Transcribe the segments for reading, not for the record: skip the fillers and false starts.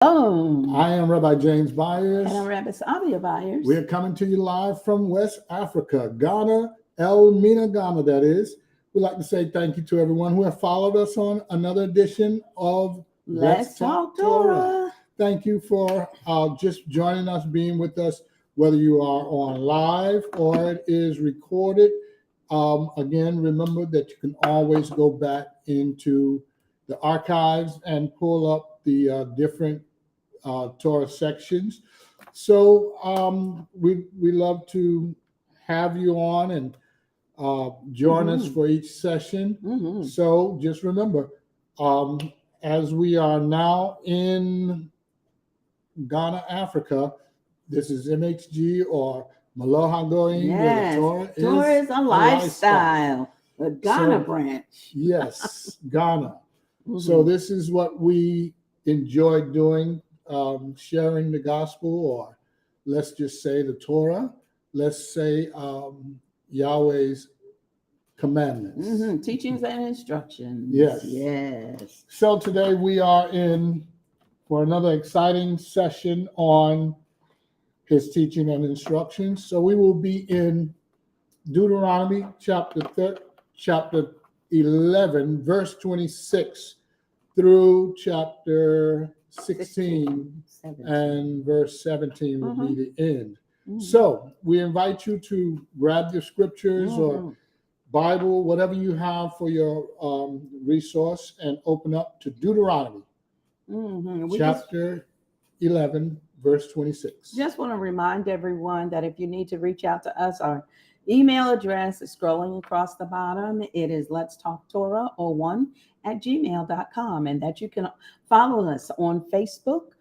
I am Rabbi James Byers. And I'm Rabbi Savia Byers. We're coming to you live from West Africa, Ghana, Elmina, Ghana, that is. We'd like to say thank you to everyone who have followed us on another edition of Let's Talk Torah. Thank you for just joining us, being with us, whether you are on live or it is recorded. Again, remember that you can always go back into the archives and pull up the different Torah sections. So we love to have you on and join us for each session. So just remember, as we are now in Ghana, Africa, this is MHG or Maloha Goyim. Yes, Torah is a lifestyle. The Ghana branch. Yes, Ghana. So this is what we enjoy doing, sharing the gospel, or let's just say the Torah. Let's say Yahweh's commandments. Teachings and instructions. Yes. So today we are in for another exciting session on his teaching and instructions. So we will be in Deuteronomy chapter 11, verse 26 through chapter 16 and verse 17 will be the end. So we invite you to grab your scriptures or Bible, whatever you have for your resource, and open up to Deuteronomy chapter 11, verse 26. Just want to remind everyone that if you need to reach out to us, our email address is scrolling across the bottom. It is Let's Talk Torah 01@gmail.com, and that you can follow us on Facebook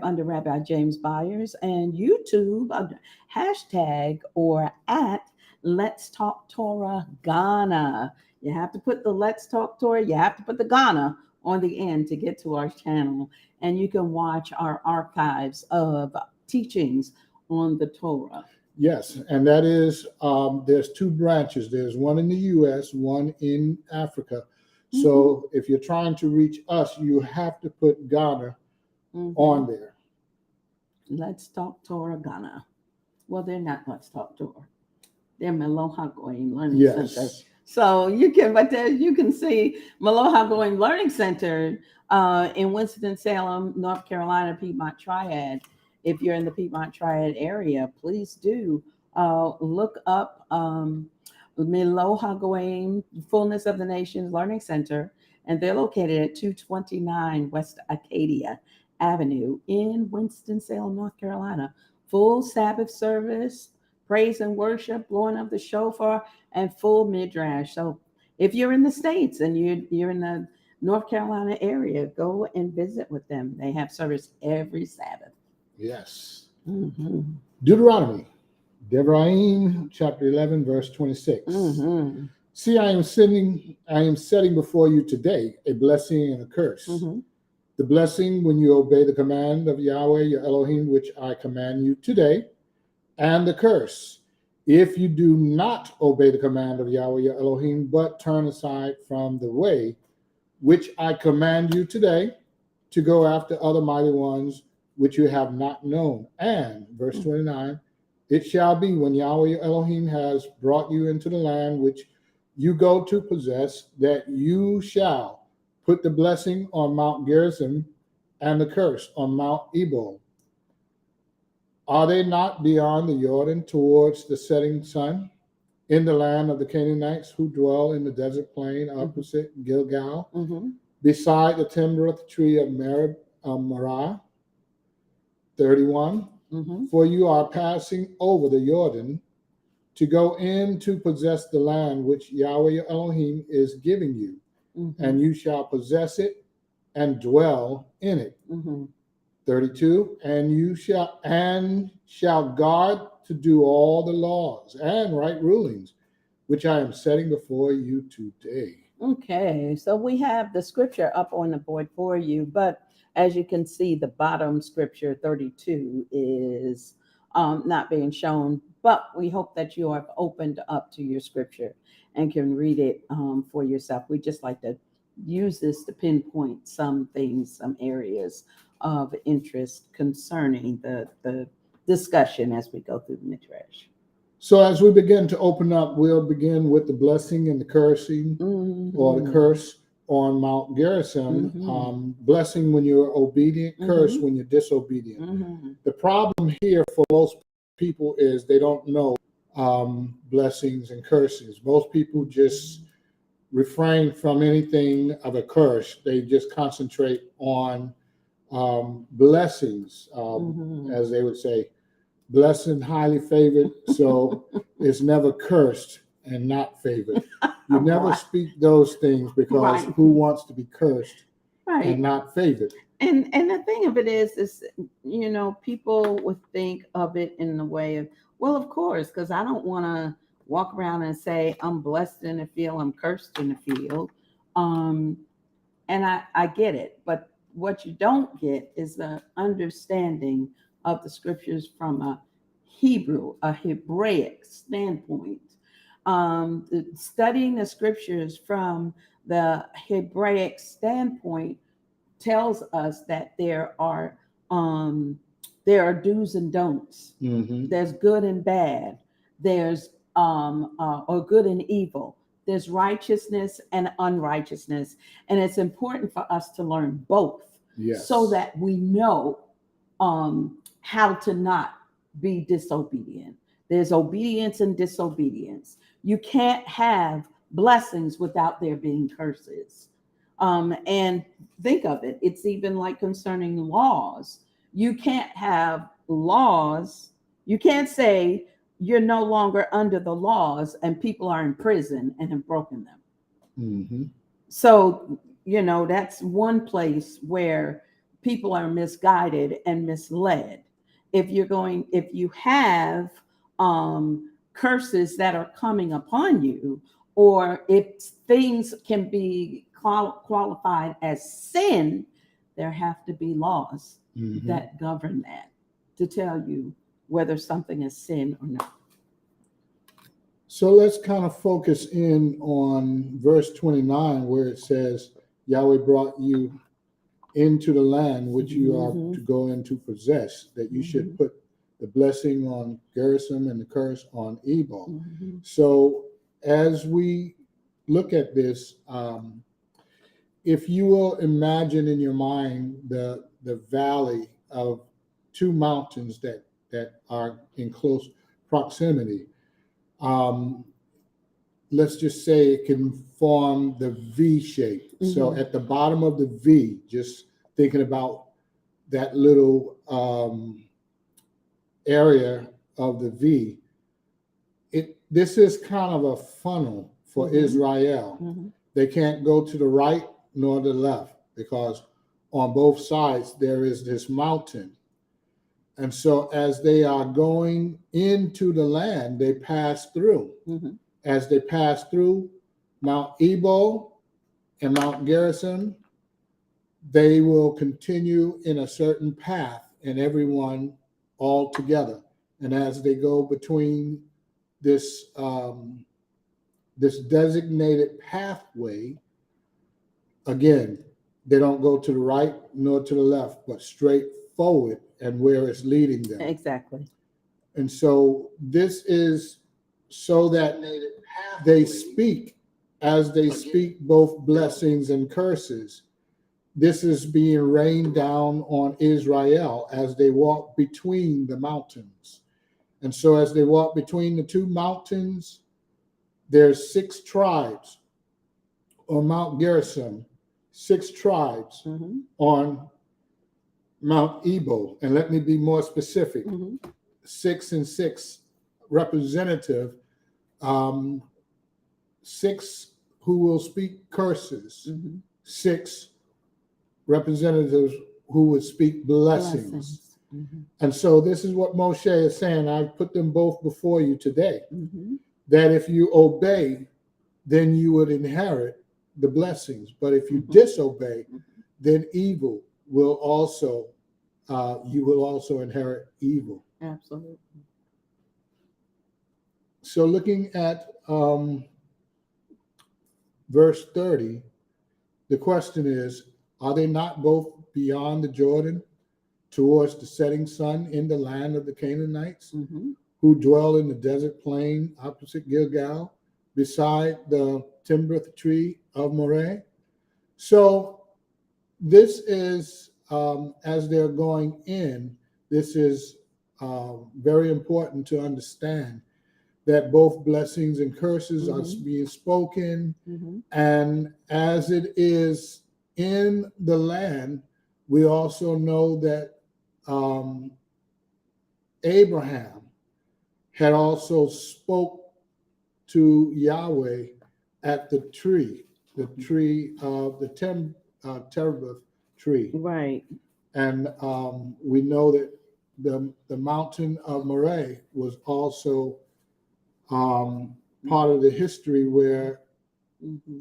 under Rabbi James Byers, and YouTube under hashtag or at Let's Talk Torah Ghana. You have to put the Let's Talk Torah, you have to put the Ghana on the end to get to our channel, and you can watch our archives of teachings on the Torah. Yes, and that is, there's two branches. There's one in the U.S., one in Africa. So if you're trying to reach us, you have to put Ghana on there. Let's Talk Torah Ghana. Well, they're not Let's Talk Torah. They're Maloha Goyim Learning Center. So you can see Maloha Goyim Learning Center in Winston-Salem, North Carolina, Piedmont Triad. If you're in the Piedmont Triad area, please do look up Maloha Goyim Fullness of the Nations Learning Center, and they're located at 229 West Acadia Avenue in Winston-Salem, North Carolina. Full Sabbath service, praise and worship, blowing of the shofar, and full midrash. So if you're in the States and you're in the North Carolina area, go and visit with them. They have service every Sabbath. Yes. Deuteronomy, chapter 11, verse 26. See, I am setting before you today a blessing and a curse. The blessing when you obey the command of Yahweh, your Elohim, which I command you today, and the curse if you do not obey the command of Yahweh, your Elohim, but turn aside from the way which I command you today to go after other mighty ones which you have not known. And, verse 29, it shall be when Yahweh your Elohim has brought you into the land which you go to possess, that you shall put the blessing on Mount Gerizim and the curse on Mount Ebal. Are they not beyond the Jordan towards the setting sun, in the land of the Canaanites who dwell in the desert plain opposite Gilgal, beside the terebinth tree of Marah? 31. For you are passing over the Jordan to go in to possess the land which Yahweh your Elohim is giving you, and you shall possess it and dwell in it. 32. And you shall guard to do all the laws and right rulings which I am setting before you today. Okay, so we have the scripture up on the board for you, but as you can see, the bottom scripture 32 is not being shown, but we hope that you have opened up to your scripture and can read it for yourself. We just like to use this to pinpoint some things, some areas of interest concerning the discussion as we go through the Midrash. So as we begin to open up, we'll begin with the blessing and the cursing, or the curse on Mount Gerizim. Blessing when you're obedient, curse when you're disobedient. The problem here for most people is they don't know blessings and curses. Most people just refrain from anything of a curse. They just concentrate on blessings, as they would say. Blessed and highly favored, so it's never cursed and not favored. You never speak those things, because who wants to be cursed and not favored? And the thing of it is people would think of it in the way of, well, of course, because I don't want to walk around and say I'm blessed in the field, I'm cursed in the field. And I get it, but what you don't get is the understanding of the scriptures from a Hebraic standpoint. Studying the scriptures from the Hebraic standpoint tells us that there are do's and don'ts. There's good and bad. There's or good and evil. There's righteousness and unrighteousness, and it's important for us to learn both, so that we know how to not be disobedient. There's obedience and disobedience. You can't have blessings without there being curses. And think of it, it's even like concerning laws. You can't have laws. You can't say you're no longer under the laws and people are in prison and have broken them. So, that's one place where people are misguided and misled. If you have curses that are coming upon you, or if things can be qualified as sin, there have to be laws that govern that to tell you whether something is sin or not. So let's kind of focus in on verse 29, where it says, Yahweh brought you into the land which you are to go in to possess, that you should put the blessing on Gerizim and the curse on Ebal. So as we look at this, if you will imagine in your mind the valley of two mountains that are in close proximity, let's just say it can form the V shape. So at the bottom of the V, just thinking about that little area of the V, this is kind of a funnel for Israel. They can't go to the right nor the left, because on both sides there is this mountain. And so as they are going into the land, they pass through. As they pass through Mount Ebal and Mount Gerizim, they will continue in a certain path, and everyone all together. And as they go between this designated pathway, again, they don't go to the right nor to the left, but straight forward and where it's leading them. Exactly. And so this is so that they speak, as they speak both blessings and curses. This is being rained down on Israel as they walk between the mountains. And so as they walk between the two mountains, there's 6 tribes on Mount Gerizim, 6 tribes on Mount Ebal. And let me be more specific. 6 and 6 representative, 6 who will speak curses, 6 representatives who would speak blessings. And so this is what Moshe is saying. I put them both before you today, that if you obey, then you would inherit the blessings. But if you disobey, then evil will also, you will also inherit evil. Absolutely. So looking at verse 30, the question is, are they not both beyond the Jordan? towards the setting sun in the land of the Canaanites, Mm-hmm. who dwell in the desert plain opposite Gilgal, beside the timbreth tree of Moreh. So this is, as they're going in, this is very important to understand that both blessings and curses are being spoken. Mm-hmm. And as it is in the land, we also know that Abraham had also spoke to Yahweh at the tree of the terebinth tree. Right. And we know that the mountain of Moreh was also part of the history where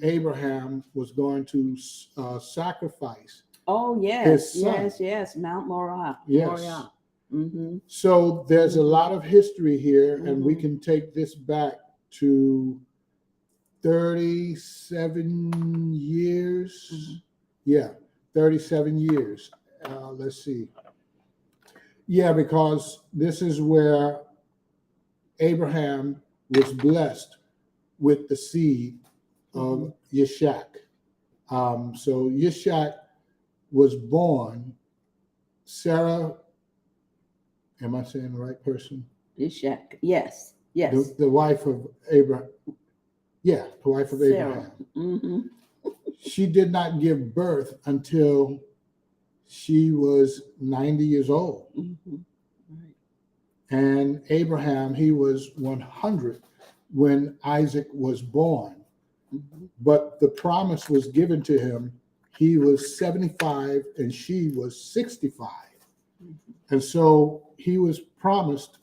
Abraham was going to sacrifice. Oh, yes, yes, Mount Moriah. Yes. Moriah. Mm-hmm. So there's a lot of history here, and we can take this back to 37 years. Yeah, 37 years. Let's see. Yeah, because this is where Abraham was blessed with the seed of Yishak. So Yishak was born. Sarah, am I saying the right person? Yishak. Yes. Yes. The wife of Abraham. Yeah, the wife of Sarah. Abraham. She did not give birth until she was 90 years old. Right. And Abraham, he was 100 when Isaac was born. But the promise was given to him. He was 75 and she was 65. And so he was promised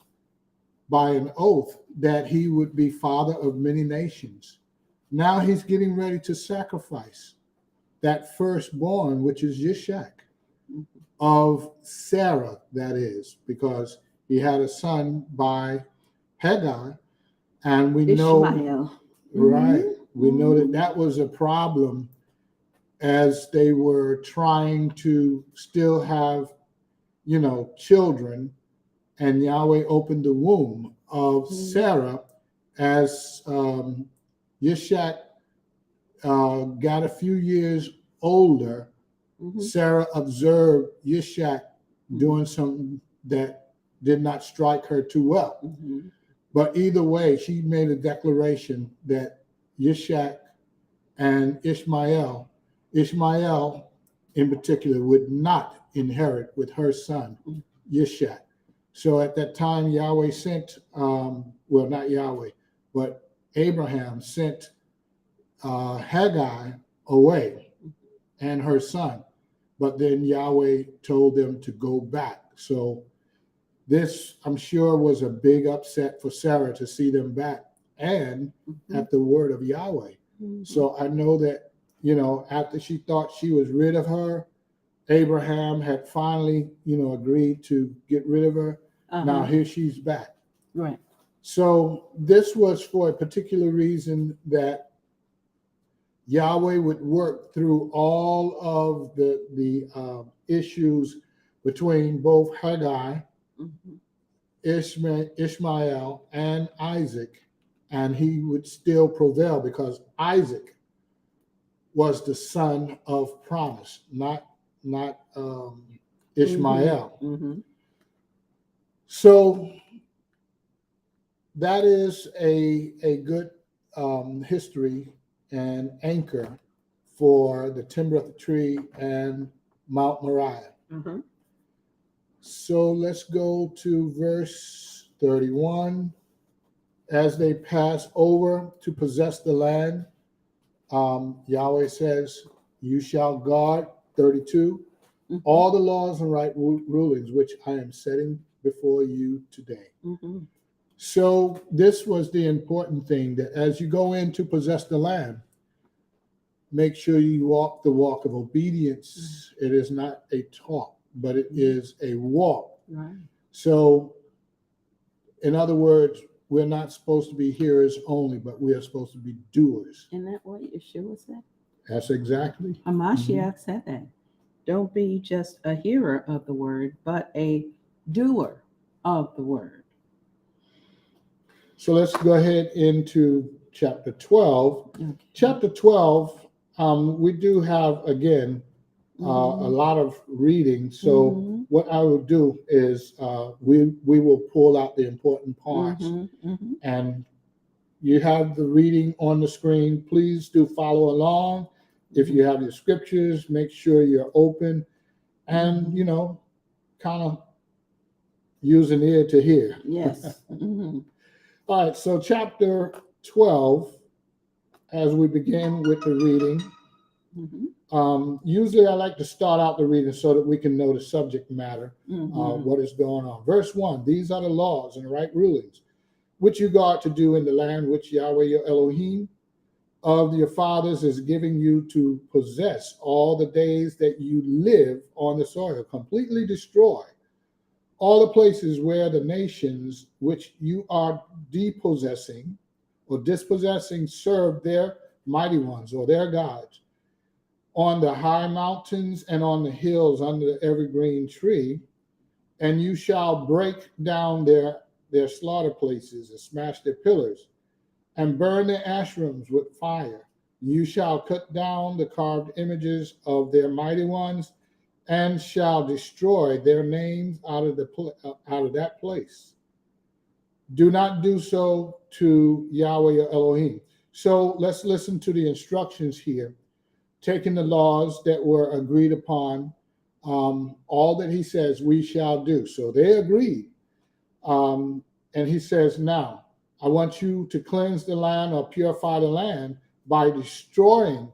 by an oath that he would be father of many nations. Now he's getting ready to sacrifice that firstborn, which is Yishak, of Sarah, that is, because he had a son by Hagar, and we Ishmael. know, right, we know that was a problem as they were trying to still have, children, and Yahweh opened the womb of Sarah as Yishak got a few years older. Sarah observed Yishak doing something that did not strike her too well. But either way, she made a declaration that Yishak and Ishmael in particular, would not inherit with her son, Yishak. So at that time, Yahweh sent, not Yahweh, but Abraham sent Hagar away and her son. But then Yahweh told them to go back. So this, I'm sure, was a big upset for Sarah to see them back and at the word of Yahweh. So I know that, after she thought she was rid of her, Abraham had finally, agreed to get rid of her. Now here she's back. Right. So this was for a particular reason, that Yahweh would work through all of the issues between both Hagar, Ishmael, and Isaac, and he would still prevail because Isaac was the son of promise, not Ishmael. So that is a good history and anchor for the Timbreth tree and Mount Moriah. So let's go to verse 31. As they pass over to possess the land, Yahweh says, you shall guard, 32, all the laws and right rulings which I am setting before you today. So this was the important thing, that as you go in to possess the land, make sure you walk the walk of obedience. It is not a talk, but it is a walk. Right. So, in other words, we're not supposed to be hearers only, but we are supposed to be doers. Isn't that what Yeshua said? That's exactly. Hamashiach said that. Don't be just a hearer of the word, but a doer of the word. So let's go ahead into chapter 12. Okay. Chapter 12, we do have, again, a lot of reading. So what I will do is we will pull out the important parts. And you have the reading on the screen. Please do follow along. If you have your scriptures, make sure you're open and, kind of use an ear to hear. Yes. All right, so chapter 12, as we begin with the reading, usually I like to start out the reading so that we can know the subject matter, what is going on. Verse 1, these are the laws and the right rulings, which you are to do in the land which Yahweh your Elohim of your fathers is giving you to possess all the days that you live on the soil, completely destroy all the places where the nations which you are dispossessing serve their mighty ones or their gods, on the high mountains and on the hills under every green tree, and you shall break down their slaughter places and smash their pillars and burn their ashrams with fire. You shall cut down the carved images of their mighty ones and shall destroy their names out of that place. Do not do so to Yahweh your Elohim. So let's listen to the instructions here, taking the laws that were agreed upon, all that he says we shall do. So they agreed. And he says, now, I want you to cleanse the land or purify the land by destroying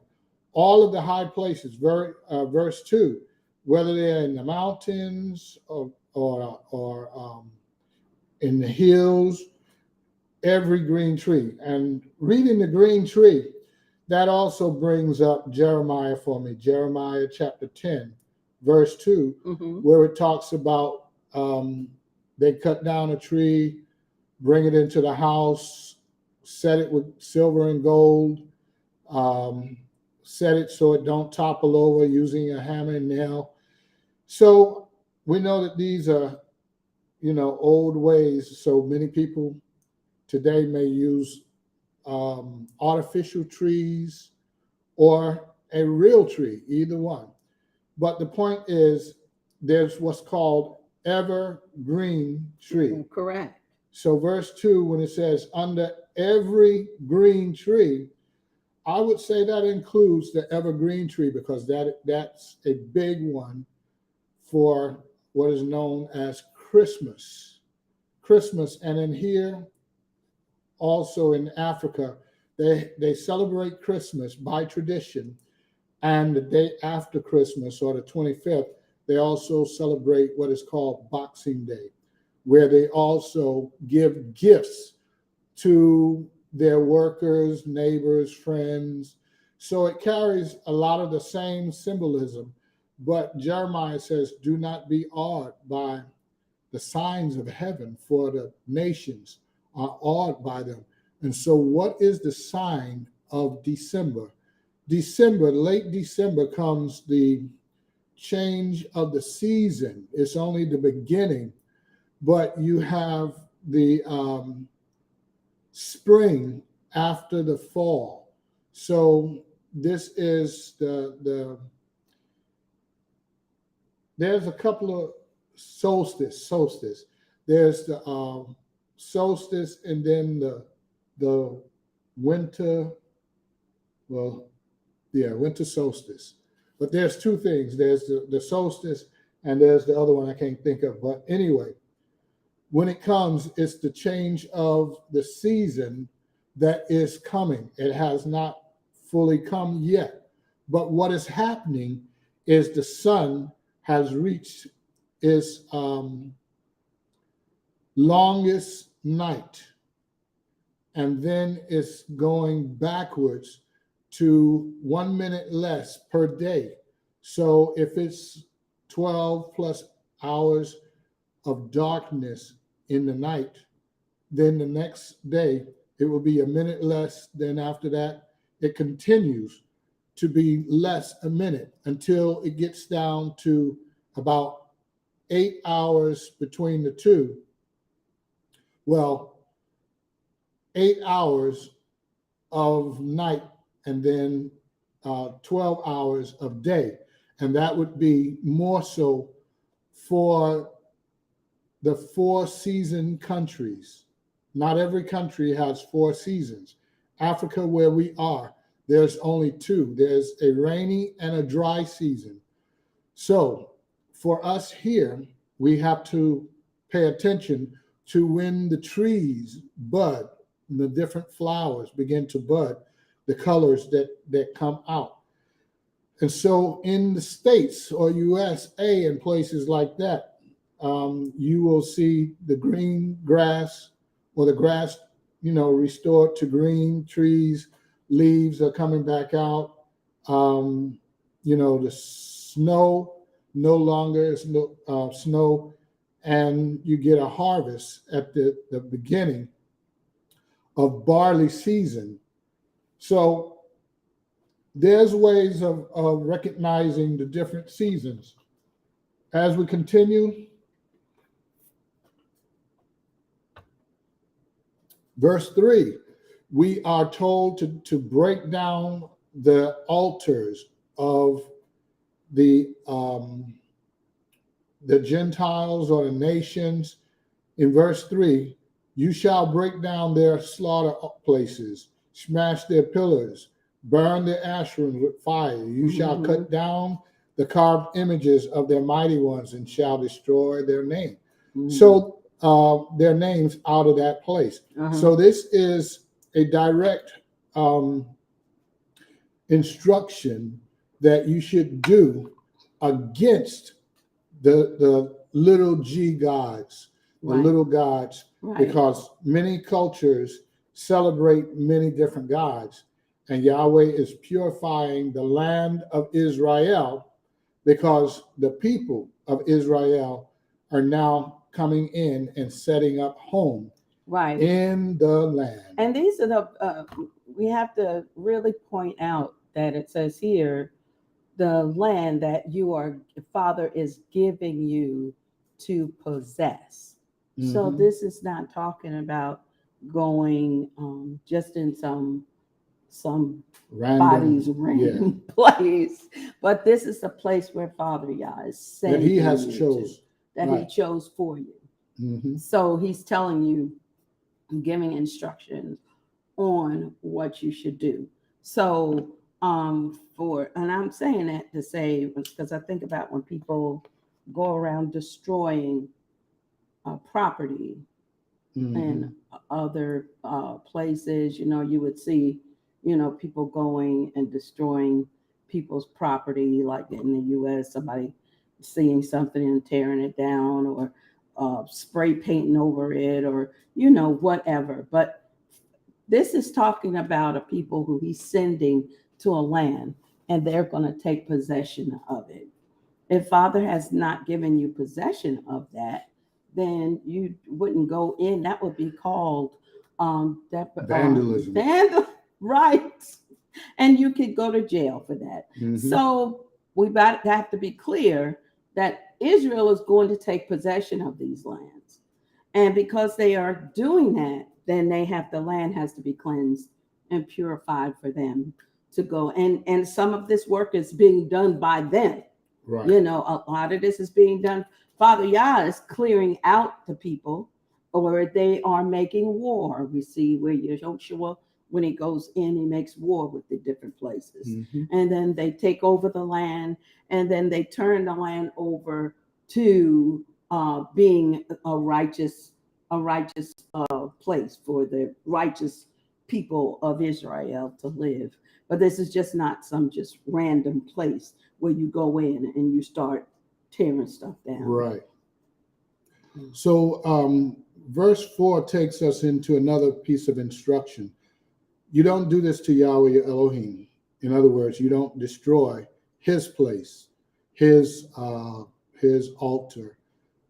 all of the high places. Verse 2, whether they're in the mountains or in the hills, every green tree. And reading the green tree, that also brings up Jeremiah for me. Jeremiah chapter 10, verse 2, where it talks about they cut down a tree, bring it into the house, set it with silver and gold, set it so it don't topple over using a hammer and nail. So we know that these are, old ways. So many people today may use artificial trees or a real tree, either one. But the point is, there's what's called evergreen tree. Correct. So verse 2, when it says under every green tree, I would say that includes the evergreen tree, because that's a big one for what is known as Christmas. And in here, also in Africa, they celebrate Christmas by tradition. And the day after Christmas, or the 25th, they also celebrate what is called Boxing Day, where they also give gifts to their workers, neighbors, friends. So it carries a lot of the same symbolism. But Jeremiah says, do not be awed by the signs of heaven, for the nations are awed by them. And so what is the sign of December? Late December comes the change of the season. It's only the beginning, but you have the spring after the fall. So this is there's a couple of solstice. There's the solstice, and then the winter, winter solstice. But there's two things. There's the solstice, and there's the other one I can't think of. But anyway, when it comes, it's the change of the season that is coming. It has not fully come yet. But what is happening is the sun has reached its longest night, and then it's going backwards to 1 minute less per day. So if it's 12 plus hours of darkness in the night, then the next day it will be a minute less. Then after that, it continues to be less a minute until it gets down to about 8 hours between the two. Well, 8 hours of night and then 12 hours of day. And that would be more so for the 4-season countries. Not every country has 4 seasons. Africa, where we are, there's only 2. There's a rainy and a dry season. So for us here, we have to pay attention to when the trees bud, the different flowers begin to bud, the colors that come out. And so in the States or USA and places like that, you will see the green grass or the grass, restored to green, trees, leaves are coming back out. The snow no longer is snow, and you get a harvest at the beginning of barley season. So there's ways of recognizing the different seasons. As we continue, verse 3, we are told to break down the altars of the Gentiles or the nations. In verse 3, you shall break down their slaughter places, smash their pillars, burn their Asherahs with fire. You shall cut down the carved images of their mighty ones and shall destroy their name. So their names out of that place. So this is a direct instruction that you should do against the little g gods, the little gods, because many cultures celebrate many different gods, and Yahweh is purifying the land of Israel because the people of Israel are now coming in and setting up home in the land. And these are we have to really point out that it says here, the land that Father is giving you to possess. So this is not talking about going just in some body's random place, but this is the place where Father Yah is saying that He has chosen, that He chose for you. So He's telling you, giving instructions on what you should do. So and I'm saying that to say, because I think about when people go around destroying property and other places, you would see, people going and destroying people's property, like in the U.S., somebody seeing something and tearing it down, or spray painting over it, or, whatever. But this is talking about a people who He's sending to a land, and they're going to take possession of it. If Father has not given you possession of that, then you wouldn't go in. That would be called vandalism. Right. And you could go to jail for that. So we have to be clear that Israel is going to take possession of these lands. And because they are doing that, then the land has to be cleansed and purified for them to go. And some of this work is being done by them. Right. A lot of this is being done. Father Yah is clearing out the people, or they are making war. We see where Yeshua, when he goes in, he makes war with the different places. And then they take over the land, and then they turn the land over to being a righteous place for the righteous people of Israel to live. But this is just not some just random place where you go in and you start tearing stuff down. Right. So verse 4 takes us into another piece of instruction. You don't do this to Yahweh your Elohim. In other words, you don't destroy His place, His altar.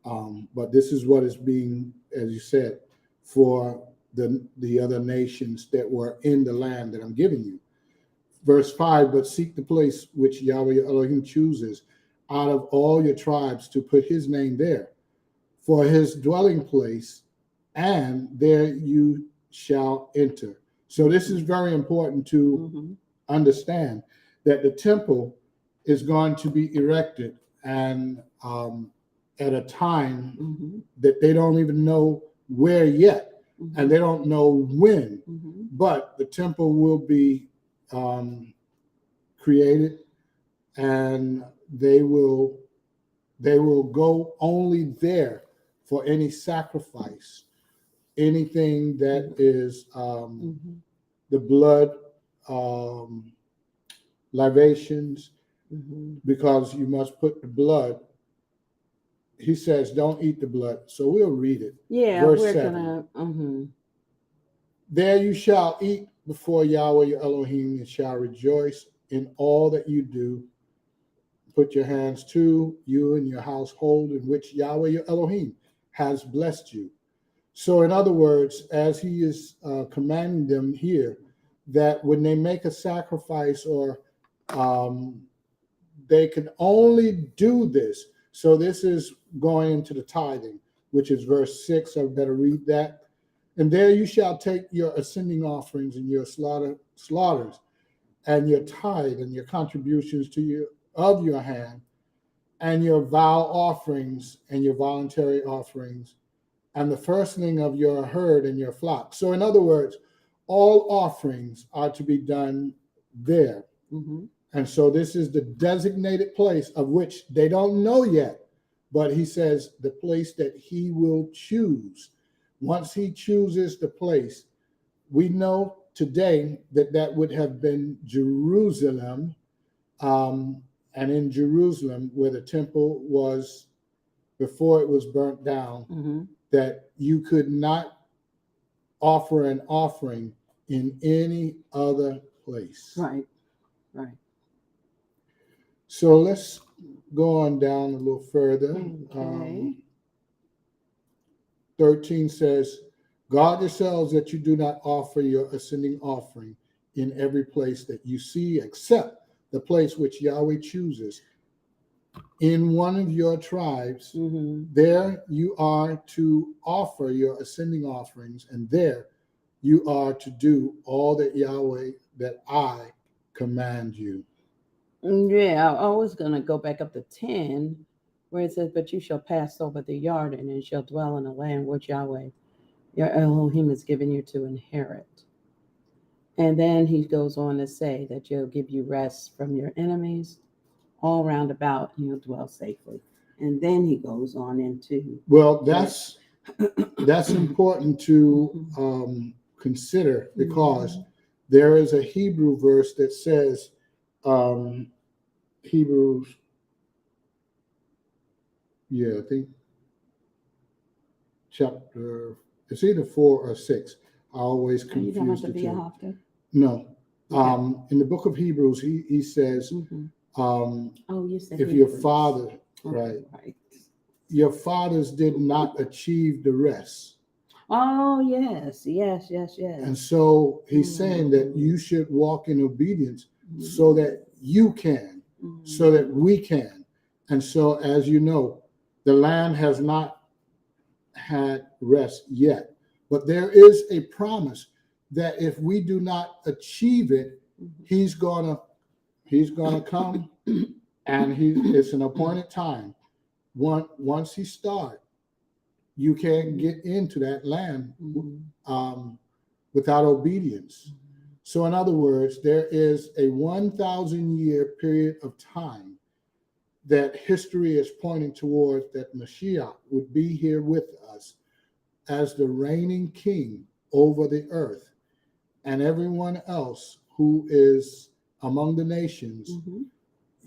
But this is what is being, as you said, for the other nations that were in the land that I'm giving you. Verse 5, but seek the place which Yahweh your Elohim chooses out of all your tribes to put his name there for his dwelling place, and there you shall enter. So this is very important to understand that the temple is going to be erected, and at a time that they don't even know where yet, and they don't know when, but the temple will be created, and they will go only there for any sacrifice, anything that is the blood libations, because you must put the blood. He says, don't eat the blood. So we'll read it. Yeah, Verse we're 7. gonna. There you shall eat before Yahweh your Elohim, and shall rejoice in all that you do. Put your hands to you and your household, in which Yahweh your Elohim has blessed you. So in other words, as he is commanding them here, that when they make a sacrifice, or they can only do this. So this is going into the tithing, which is verse 6. I better read that. And there you shall take your ascending offerings and your slaughters, and your tithe and your contributions to you of your hand, and your vow offerings and your voluntary offerings, and the firstling of your herd and your flock. So in other words, all offerings are to be done there. And so this is the designated place, of which they don't know yet, but he says the place that he will choose. Once he chooses the place, we know today that that would have been Jerusalem, and in Jerusalem, where the temple was before it was burnt down, that you could not offer an offering in any other place. Right. So let's go on down a little further. Okay. 13 says, guard yourselves that you do not offer your ascending offering in every place that you see, except the place which Yahweh chooses. In one of your tribes, there you are to offer your ascending offerings, and there you are to do all that Yahweh, that I command you. Yeah, I was going to go back up to 10, where it says, but you shall pass over the Jordan and shall dwell in the land which Yahweh, your Elohim, has given you to inherit. And then he goes on to say that he'll give you rest from your enemies all round about, and you'll dwell safely. And then he goes on into... Well, that's important to consider, because there is a Hebrew verse that says, Hebrews, I think chapter, it's either 4 or 6. I always confuse the two. No. Okay. In the book of Hebrews, he says, you said if Hebrews. your father, right, your fathers did not achieve the rest. Oh, yes. And so he's saying that you should walk in obedience so that you can, so that we can. And so, as you know, the land has not had rest yet, but there is a promise that if we do not achieve it, he's gonna come, and it's an appointed time. Once he starts, you can't get into that land without obedience. So in other words, there is a 1,000-year period of time that history is pointing towards, that Mashiach would be here with us as the reigning king over the earth, and everyone else who is among the nations.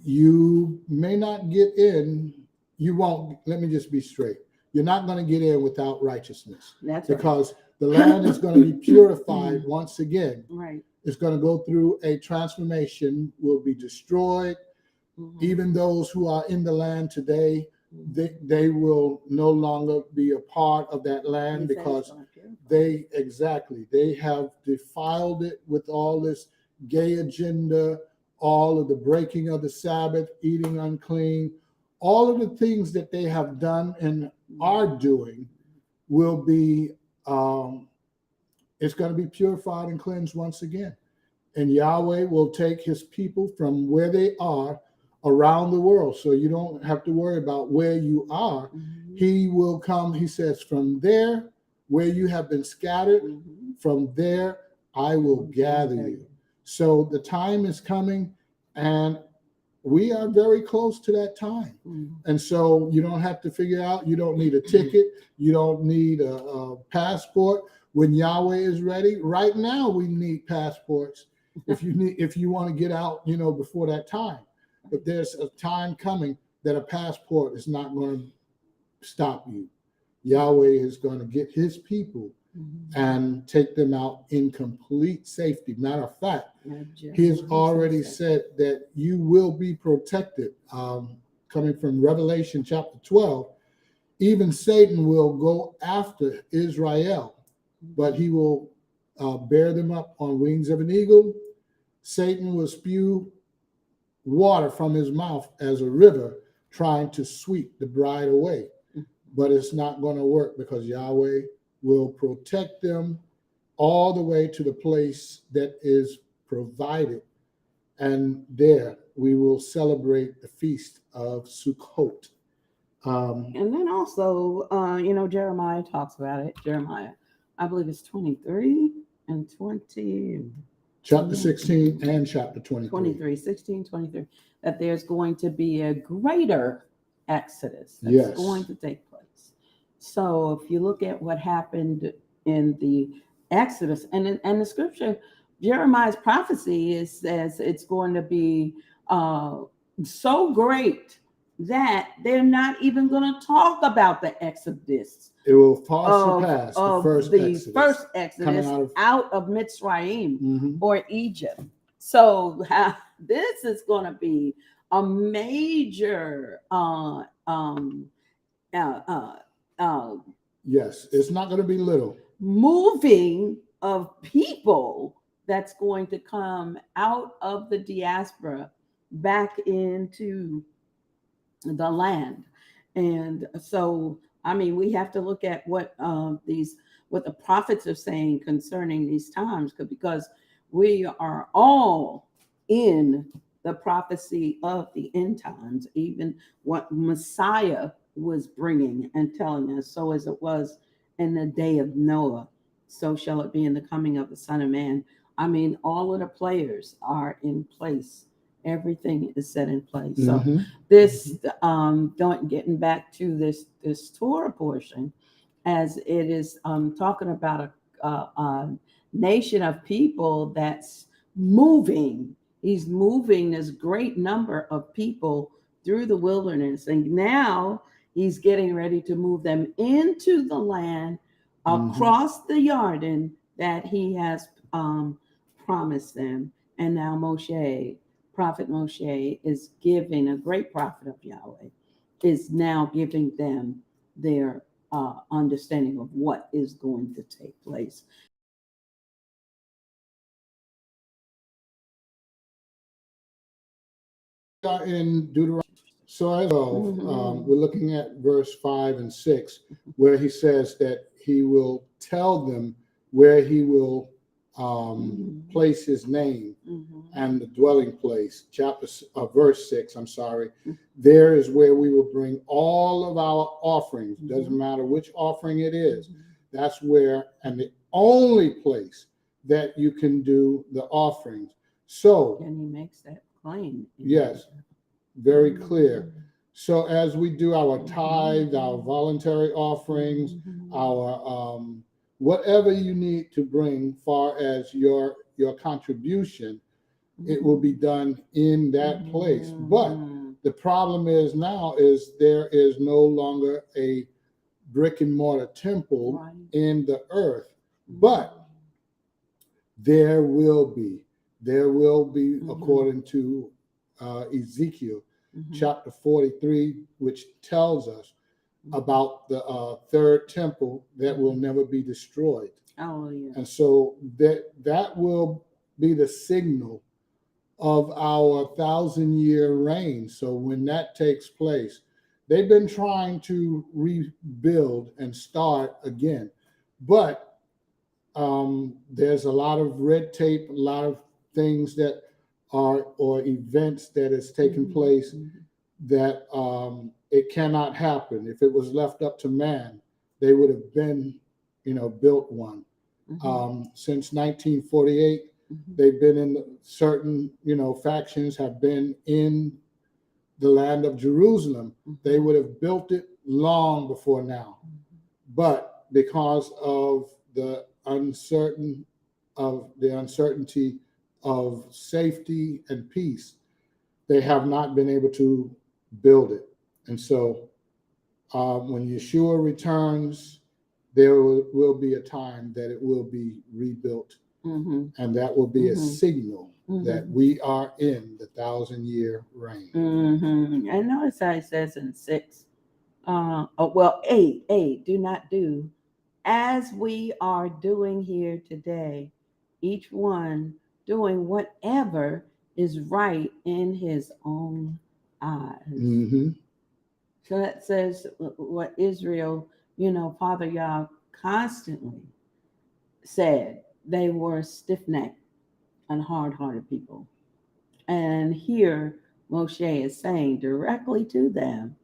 You may not get in. You won't. Let me just be straight. You're not going to get in without righteousness. That's because the land is going to be purified once again. Right. It's going to go through a transformation, will be destroyed. Even those who are in the land today, they will no longer be a part of that land, because they have defiled it with all this gay agenda, all of the breaking of the Sabbath, eating unclean, all of the things that they have done and are doing will be, it's going to be purified and cleansed once again. And Yahweh will take his people from where they are around the world. So you don't have to worry about where you are. Mm-hmm. He will come, he says, from there where you have been scattered, Mm-hmm. from there I will gather you. So the time is coming, and we are very close to that time. Mm-hmm. And so you don't have to figure out, you don't need a ticket, you don't need a passport. When Yahweh is ready, right now we need passports if you want to get out, before that time. But there's a time coming that a passport is not going to stop you. Yahweh is going to get his people and take them out in complete safety. Matter of fact, he has already said that you will be protected. Coming from Revelation chapter 12, even Satan will go after Israel, but he will bear them up on wings of an eagle. Satan will spew water from his mouth as a river, trying to sweep the bride away. But it's not going to work, because Yahweh will protect them all the way to the place that is provided. And there we will celebrate the feast of Sukkot. And then also, Jeremiah talks about it. Jeremiah, I believe it's 23 and 20. Chapter 16 and chapter 23. 16, 23. That there's going to be a greater exodus that's going to take place. So if you look at what happened in the Exodus, and the scripture, Jeremiah's prophecy says it's going to be so great that they're not even going to talk about the Exodus. It will far surpass the first Exodus out of Mitzrayim or Egypt. So this is going to be a major yes, it's not going to be little moving of people that's going to come out of the diaspora back into the land. And so, we have to look at what the prophets are saying concerning these times, because we are all in the prophecy of the end times, even what Messiah was bringing and telling us. So as it was in the day of Noah, so shall it be in the coming of the Son of Man. All of the players are in place. Everything is set in place. So this, getting back to this Torah portion, as it is talking about a nation of people that's moving. He's moving this great number of people through the wilderness, and now he's getting ready to move them into the land across the Jordan that he has promised them. And now Prophet Moshe is giving, a great prophet of Yahweh, is now giving them their understanding of what is going to take place. In Deuteronomy. So as we're looking at verse 5 and 6, where he says that he will tell them where he will place his name and the dwelling place. Verse 6, there is where we will bring all of our offerings. Doesn't matter which offering it is. That's where, and the only place that you can do the offerings. So, and he makes that plain. Yes, very clear. So as we do our tithe, our voluntary offerings, our whatever you need to bring far as your contribution, it will be done in that place. But the problem is now is there is no longer a brick and mortar temple in the earth, but there will be according to Ezekiel chapter 43, which tells us about the third temple that will never be destroyed. Oh, yeah. And so that will be the signal of our 1,000-year reign. So when that takes place, they've been trying to rebuild and start again. But there's a lot of red tape, a lot of things that are, or events that has taken place that it cannot happen. If it was left up to man, they would have been, built one. Since 1948, they've been in certain, factions have been in the land of Jerusalem. They would have built it long before now. But because of the uncertainty of safety and peace, they have not been able to build it. And so when Yeshua returns, there will be a time that it will be rebuilt. And that will be a signal that we are in the 1,000-year reign. And notice how it says in 6, 8, do not do as we are doing here today, each one doing whatever is right in his own eyes. So that says what Israel, Father Yah constantly said. They were stiff-necked and hard-hearted people. And here Moshe is saying directly to them,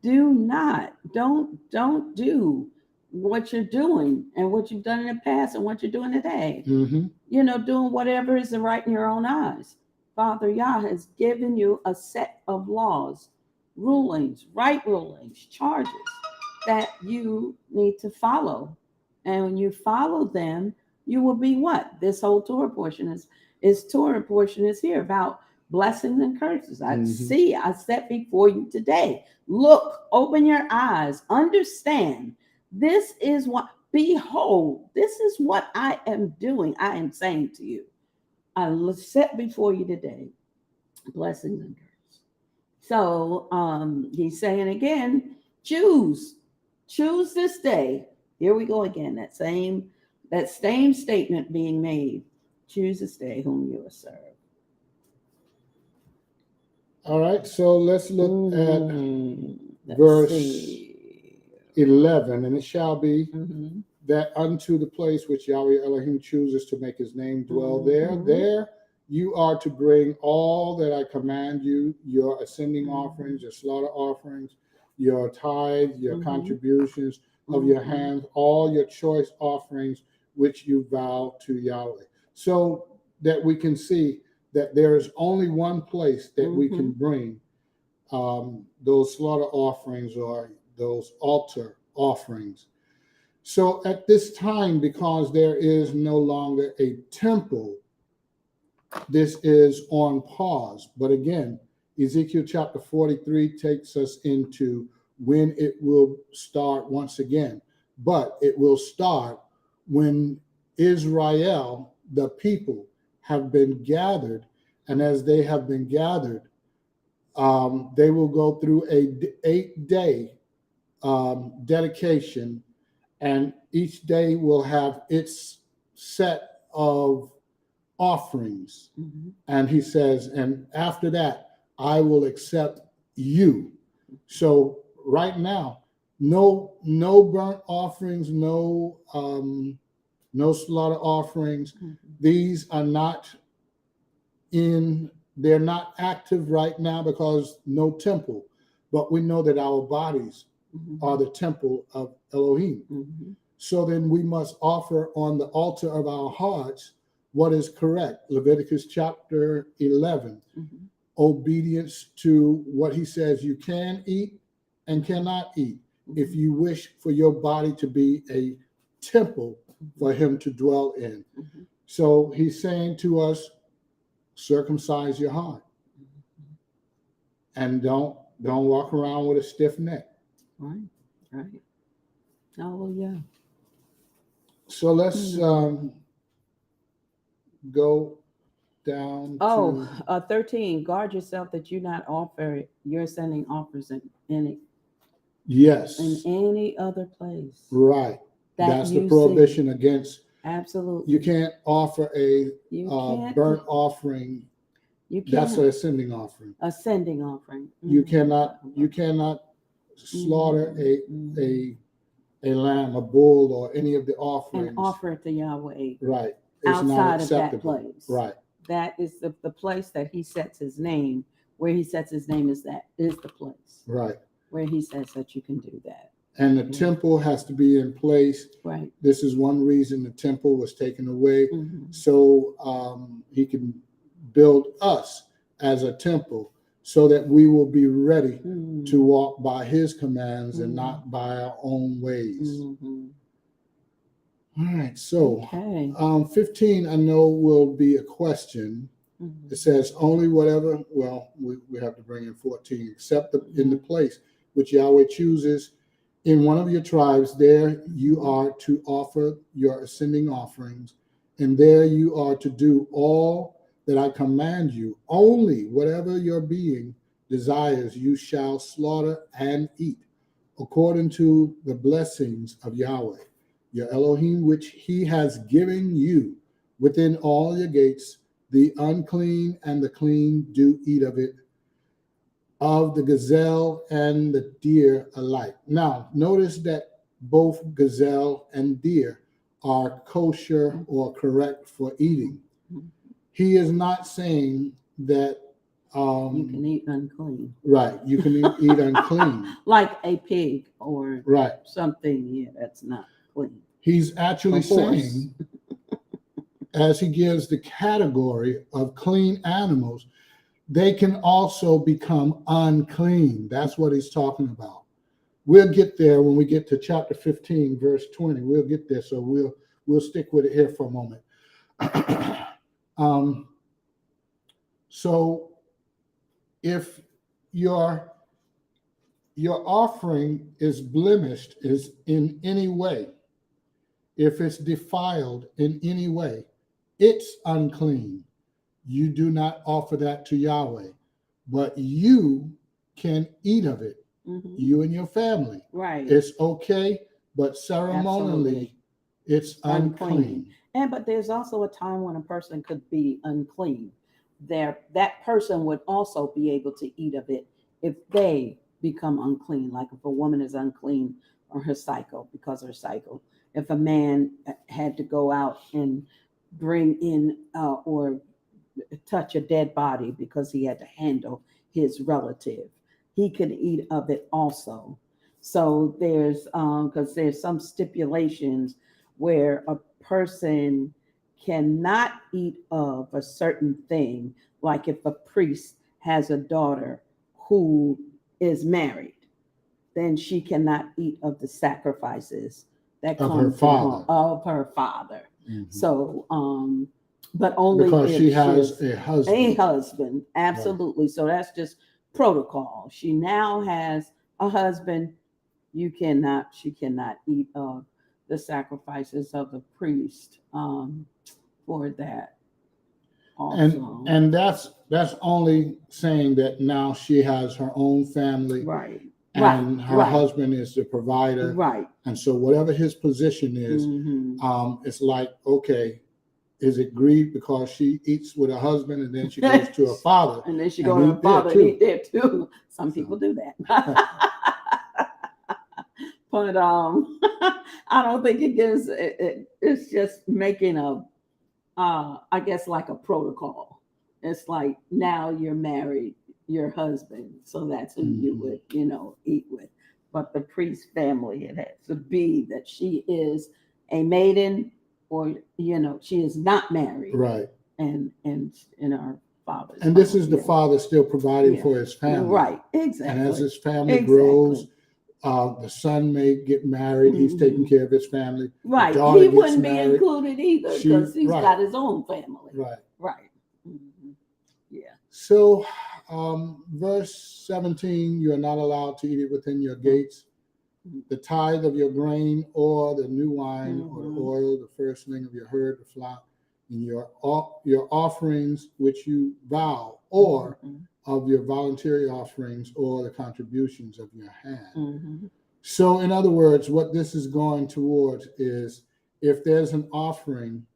don't do what you're doing and what you've done in the past and what you're doing today. Doing whatever is right in your own eyes. Father Yah has given you a set of laws, rulings, right rulings, charges that you need to follow. And when you follow them, you will be what? This whole Torah portion is here about blessings and curses. I set before you today. Look, open your eyes, understand. This is what, behold, this is what I am doing. I am saying to you, I set before you today, blessings and curses. So he's saying again, choose this day. Here we go again. That same statement being made. Choose this day whom you will serve. All right, so let's look at verse 11. And it shall be that unto the place which Yahweh Elohim chooses to make his name dwell there you are to bring all that I command you, your ascending offerings, your slaughter offerings, your tithe, your contributions of your hands, all your choice offerings which you vow to Yahweh. So that we can see that there is only one place that we can bring those slaughter offerings or those altar offerings. So at this time, because there is no longer a temple, this is on pause. But again, Ezekiel chapter 43 takes us into when it will start once again. But it will start when Israel, the people, have been gathered. And as they have been gathered, they will go through a 8-day dedication, and each day will have its set of offerings. And he says, and after that, I will accept you. So right now, no burnt offerings, no slaughter offerings. These are not they're not active right now because no temple. But we know that our bodies are the temple of Elohim. So then we must offer on the altar of our hearts what is correct. Leviticus chapter 11, obedience to what he says you can eat and cannot eat if you wish for your body to be a temple for him to dwell in. So he's saying to us, circumcise your heart and don't walk around with a stiff neck. Right. Oh yeah. So let's go down to 13. Guard yourself that you not offer your ascending offers in any yes in any other place. Right. That's the prohibition against Absolutely. You can't offer a You can't burnt offering. That's an ascending offering. Ascending offering. You cannot slaughter a lamb, a bull, or any of the offerings and offer it to Yahweh. Right. It's outside not of that acceptable. place. Right. That is the place that he sets his name. Where he sets his name is the place. Right. Where he says that you can do that. And the temple has to be in place. Right. This is one reason the temple was taken away, so he can build us as a temple so that we will be ready to walk by his commands and not by our own ways. All right, so 15 I know will be a question. It says only whatever, well, we have to bring in 14, except in the place which Yahweh chooses in one of your tribes, there you are to offer your ascending offerings, and there you are to do all that I command you. Only whatever your being desires you shall slaughter and eat, according to the blessings of Yahweh, your Elohim, which he has given you within all your gates. The unclean and the clean do eat of it, of the gazelle and the deer alike. Now, notice that both gazelle and deer are kosher or correct for eating. He is not saying that you can eat unclean. Right, you can eat unclean. Like a pig or something, that's not clean. He's actually saying, as he gives the category of clean animals, they can also become unclean. That's what he's talking about. We'll get there when we get to chapter 15, verse 20. We'll get there, so we'll stick with it here for a moment. So if your offering is blemished, is in any way, if it's defiled in any way, it's unclean. You do not offer that to Yahweh, but you can eat of it, you and your family. Right. It's okay, but ceremonially, it's unclean. But there's also a time when a person could be unclean. That person would also be able to eat of it if they become unclean. Like if a woman is unclean on her cycle, because of her cycle. If a man had to go out and bring in or touch a dead body because he had to handle his relative, he could eat of it also. So there's because there's some stipulations where a person cannot eat of a certain thing, like if a priest has a daughter who is married, then she cannot eat of the sacrifices that come of her father. So but only because if she has a husband. A husband, absolutely. Right. So that's just protocol. She now has a husband. She cannot eat of the sacrifices of the priest for that. Also. And that's only saying that now she has her own family. Right. And her husband is the provider. Right. And so whatever his position is, it's like, okay, is it greed because she eats with her husband and then she goes to her father? And then she goes to her father and eat there too. Some people do that. But I don't think it gives it's just making I guess like a protocol. It's like now you're married, your husband, so that's who you would, eat with. But the priest family, it has to be that she is a maiden, or she is not married, right? And in our father's. And this is the father still providing for his family, right? Exactly. And as his family grows, the son may get married. He's taking care of his family. Right. He wouldn't be included either because he's got his own family. Right. Right. Yeah. So, verse 17, you are not allowed to eat it within your gates. The tithe of your grain or the new wine or the oil, the firstling of your herd, the flock, and your offerings which you vow, or of your voluntary offerings or the contributions of your hand. So in other words, what this is going towards is if there's an offering,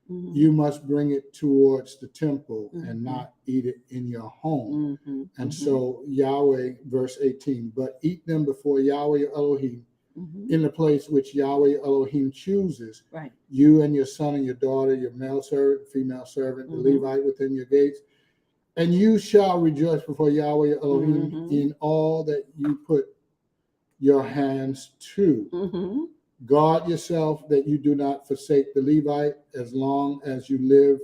Mhm. you must bring it towards the temple Mhm. and not eat it in your home. Mhm. And Mhm. so Yahweh, verse 18, but eat them before Yahweh your Elohim Mhm. in the place which Yahweh your Elohim chooses, Right. you and your son and your daughter, your male servant, female servant, the Mhm. Levite within your gates. And you shall rejoice before Yahweh your Elohim Mhm. in all that you put your hands to. Mhm. Guard yourself that you do not forsake the Levite as long as you live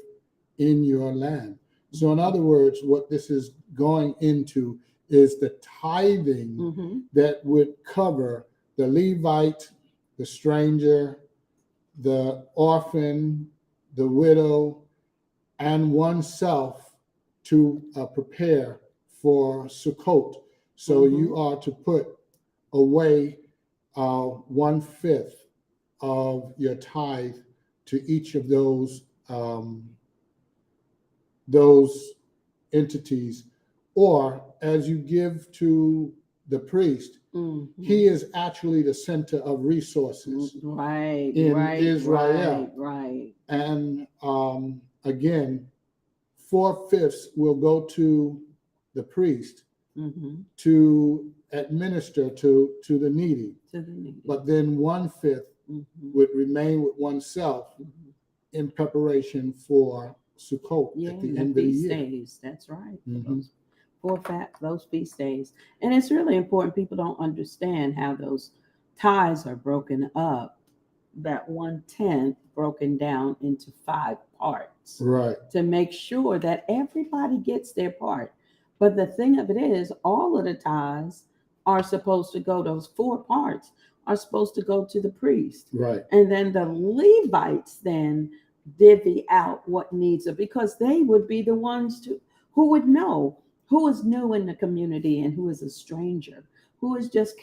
in your land. So, in other words, what this is going into is the tithing Mhm. that would cover the Levite, the stranger, the orphan, the widow, and oneself to prepare for Sukkot. So, you are to put away 1/5 of your tithe to each of those entities, or as you give to the priest, Mhm. he is actually the center of resources Right. in Right. Israel. Right. And again, 4/5 will go to the priest Mm-hmm. to administer to the needy. To the needy. But then 1/5 would remain with oneself in preparation for Sukkot at the end of the feast year. days. That's right. Mhm. Those feast days. And it's really important. People don't understand how those tithes are broken up. That 1/10 broken down into 5 parts. Right. To make sure that everybody gets their part. But the thing of it is, all of the tithes are supposed to go, those 4 parts are supposed to go to the priest. Right. And then the Levites then divvy out what needs it, because they would be the ones who would know who is new in the community and who is a stranger, who has just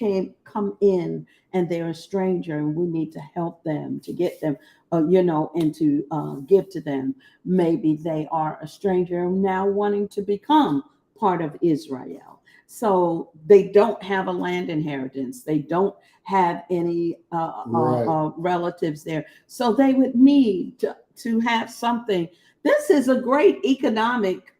come in and they're a stranger, and we need to help them to get them, and to give to them. Maybe they are a stranger now wanting to become part of Israel. So they don't have a land inheritance. They don't have any Right. relatives there. So they would need to have something. This is a great economic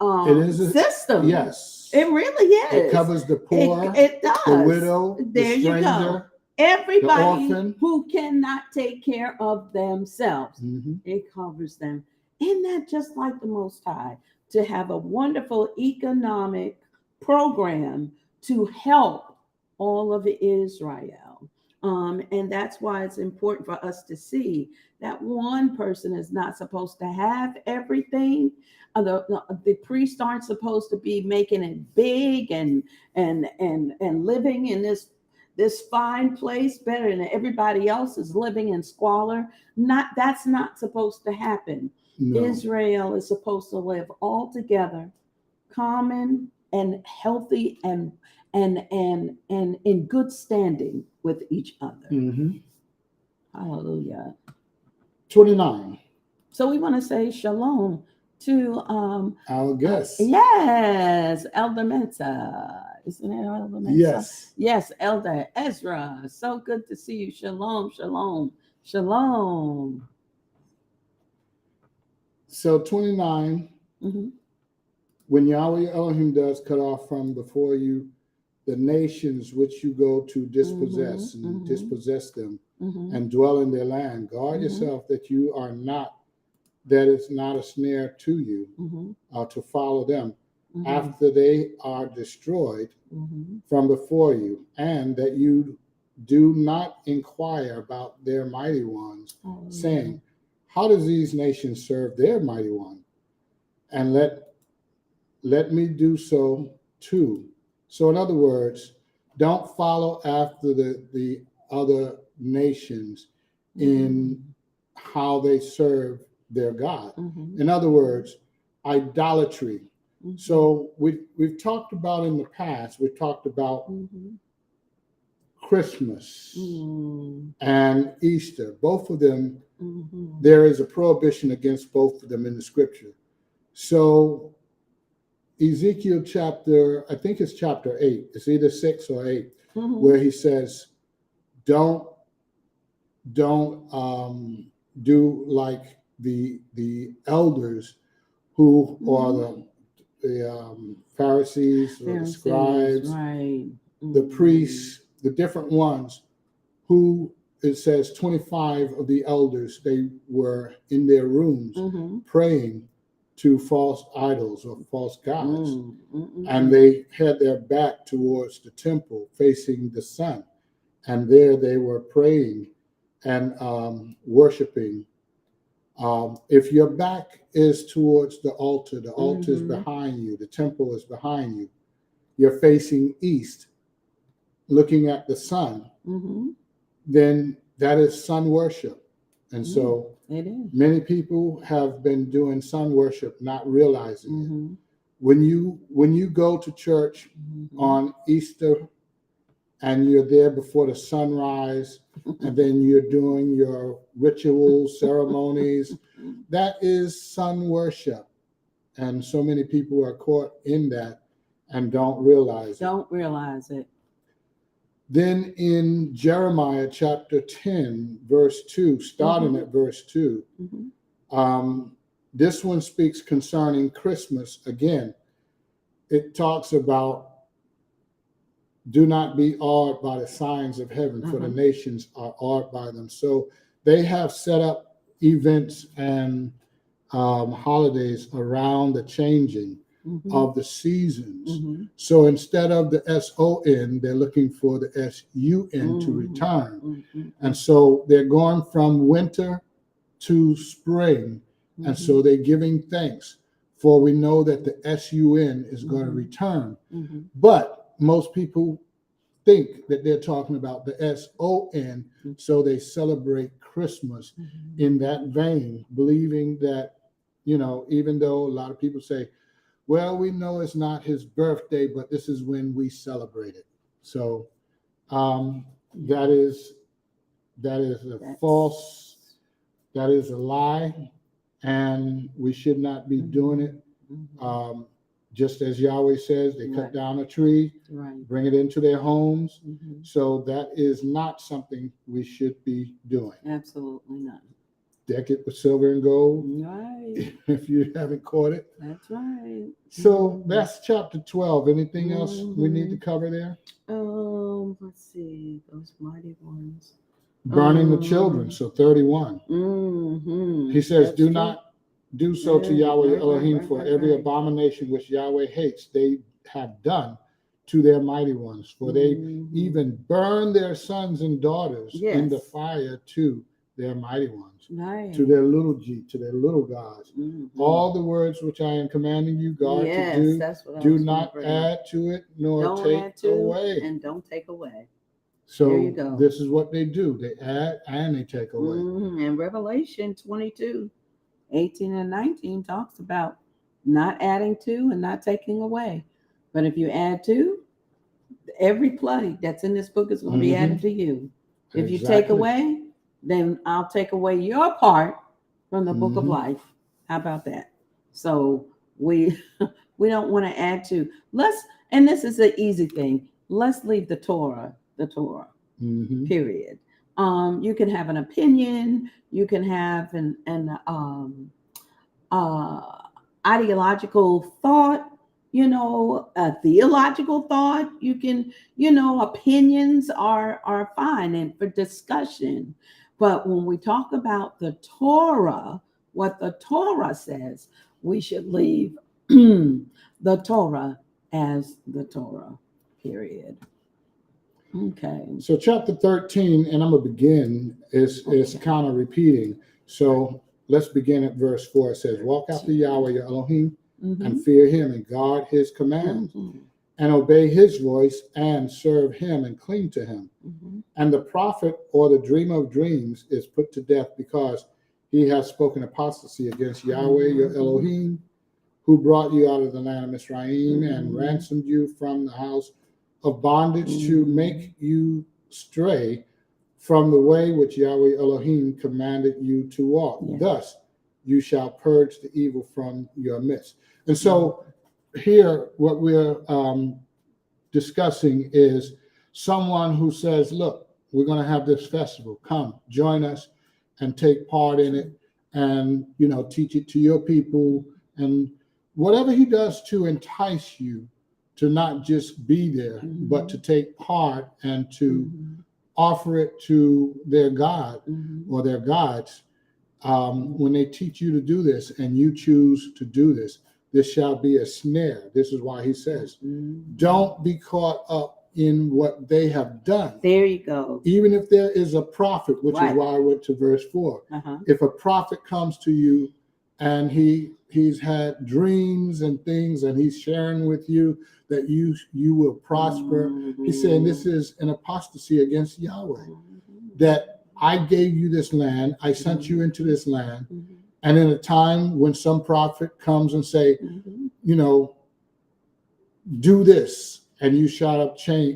system. Yes. It really is. It covers the poor, it does. the widow, There the you go. stranger, Everybody the orphan who cannot take care of themselves. Mhm. It covers them. Isn't that just like the Most High, to have a wonderful economic program to help all of Israel? And that's why it's important for us to see that one person is not supposed to have everything. The priests aren't supposed to be making it big and living in this fine place better than everybody else is living in squalor. That's not supposed to happen. No. Israel is supposed to live all together, common and healthy, and in good standing with each other. Mhm. Hallelujah. 29. So we want to say shalom to Our guest. yes, Elder Mensa. Isn't it Elder Mensa? Yes. Yes, Elder Ezra. So good to see you. Shalom, shalom, shalom. So 29, Mhm. when Yahweh Elohim does cut off from before you the nations which you go to dispossess and dispossess them and dwell in their land, guard yourself that is not a snare to you to follow them after they are destroyed from before you, and that you do not inquire about their mighty ones, saying, how does these nations serve their mighty one? And let me do so too. So in other words, don't follow after the other nations in how they serve their God. In other words, idolatry. So we've talked about in the past, we've talked about Christmas and Easter. Both of them, there is a prohibition against both of them in the scripture. So Ezekiel chapter, I think it's chapter 8, it's either 6 or 8, where he says, don't do like the elders who are the Pharisees or the scribes, right. the priests, the different ones who, it says 25 of the elders, they were in their rooms praying to false idols or false gods. And they had their back towards the temple facing the sun. And there they were praying and worshiping. If your back is towards the altar is behind you, the temple is behind you, you're facing east, looking at the sun, then that is sun worship. And so it is. Many people have been doing sun worship, not realizing it. When you go to church on Easter and you're there before the sunrise, and then you're doing your rituals, ceremonies, that is sun worship. And so many people are caught in that and don't realize it. Then in Jeremiah chapter 10, verse 2, starting at verse 2, this one speaks concerning Christmas. Again, it talks about, do not be awed by the signs of heaven, for the nations are awed by them. So they have set up events and holidays around the changing of the seasons. So instead of the S-O-N, they're looking for the S-U-N to return. And so they're going from winter to spring. And so they're giving thanks, for we know that the S-U-N is going to return. But most people think that they're talking about the S-O-N, so they celebrate Christmas in that vein, believing that, you know, even though a lot of people say, well, we know it's not his birthday, but this is when we celebrate it. So that is a false, that is a lie, and we should not be doing it. Just as Yahweh says, they cut down a tree, bring it into their homes. So that is not something we should be doing. Absolutely not. Deck it with silver and gold. Right. If you haven't caught it. That's right. So that's chapter 12. Anything else we need to cover there? Let's see. Those mighty ones. Burning the children. So 31. He says, That's do true. not do so to Yahweh Elohim, for every abomination which Yahweh hates, they have done to their mighty ones. For they even burn their sons and daughters in the fire to their mighty ones. To their little g, to their little gods. All the words which I am commanding you, God, to do, do not add to it, nor take away. And don't take away. So there you go. This is what they do. They add and they take away. And Revelation 22, 18 and 19 talks about not adding to and not taking away. But if you add to, every plague that's in this book is going to be added to you. If you take away, then I'll take away your part from the book of life. How about that? So we don't want to add to. And this is an easy thing. Let's leave the Torah, period. You can have an opinion. You can have an ideological thought, a theological thought. You can, opinions are fine and for discussion. But when we talk about the Torah, what the Torah says, we should leave the Torah as the Torah, period. Okay. So chapter 13, and I'm going to begin, is kind of repeating. So let's begin at verse 4. It says, walk after Yahweh your Elohim and fear him and guard his commands and obey his voice and serve him and cling to him. And the prophet or the dreamer of dreams is put to death because he has spoken apostasy against Yahweh your Elohim, who brought you out of the land of Mizraim and ransomed you from the house of bondage to make you stray from the way which Yahweh Elohim commanded you to walk. Thus you shall purge the evil from your midst. And so here what we're discussing is someone who says, look, we're going to have this festival. Come, join us. and take part in it, and teach it to your people, and whatever he does to entice you to not just be there, but to take part and to offer it to their God or their gods. When they teach you to do this and you choose to do this, this shall be a snare. This is why he says, don't be caught up in what they have done. There you go. Even if there is a prophet, which Right. is why I went to verse 4. If a prophet comes to you and he's had dreams and things, and he's sharing with you that you will prosper, he's saying this is an apostasy against Yahweh. That I gave you this land, I sent you into this land, and in a time when some prophet comes and say, do this, and you shall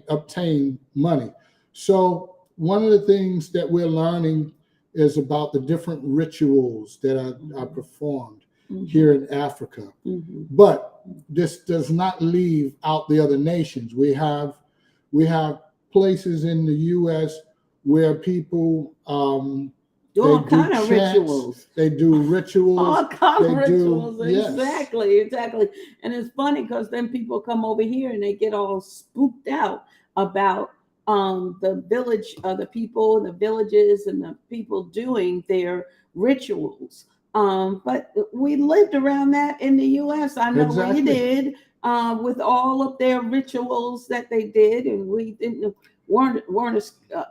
obtain money. So one of the things that we're learning is about the different rituals that are performed here in Africa. But this does not leave out the other nations. We have places in the U.S. where people do all kind of rituals. They do rituals. All kind of rituals. Yes. Exactly. And it's funny because then people come over here and they get all spooked out about the village, the people, the villages, and the people doing their rituals. But we lived around that in the U.S. I know we did, with all of their rituals that they did, and we weren't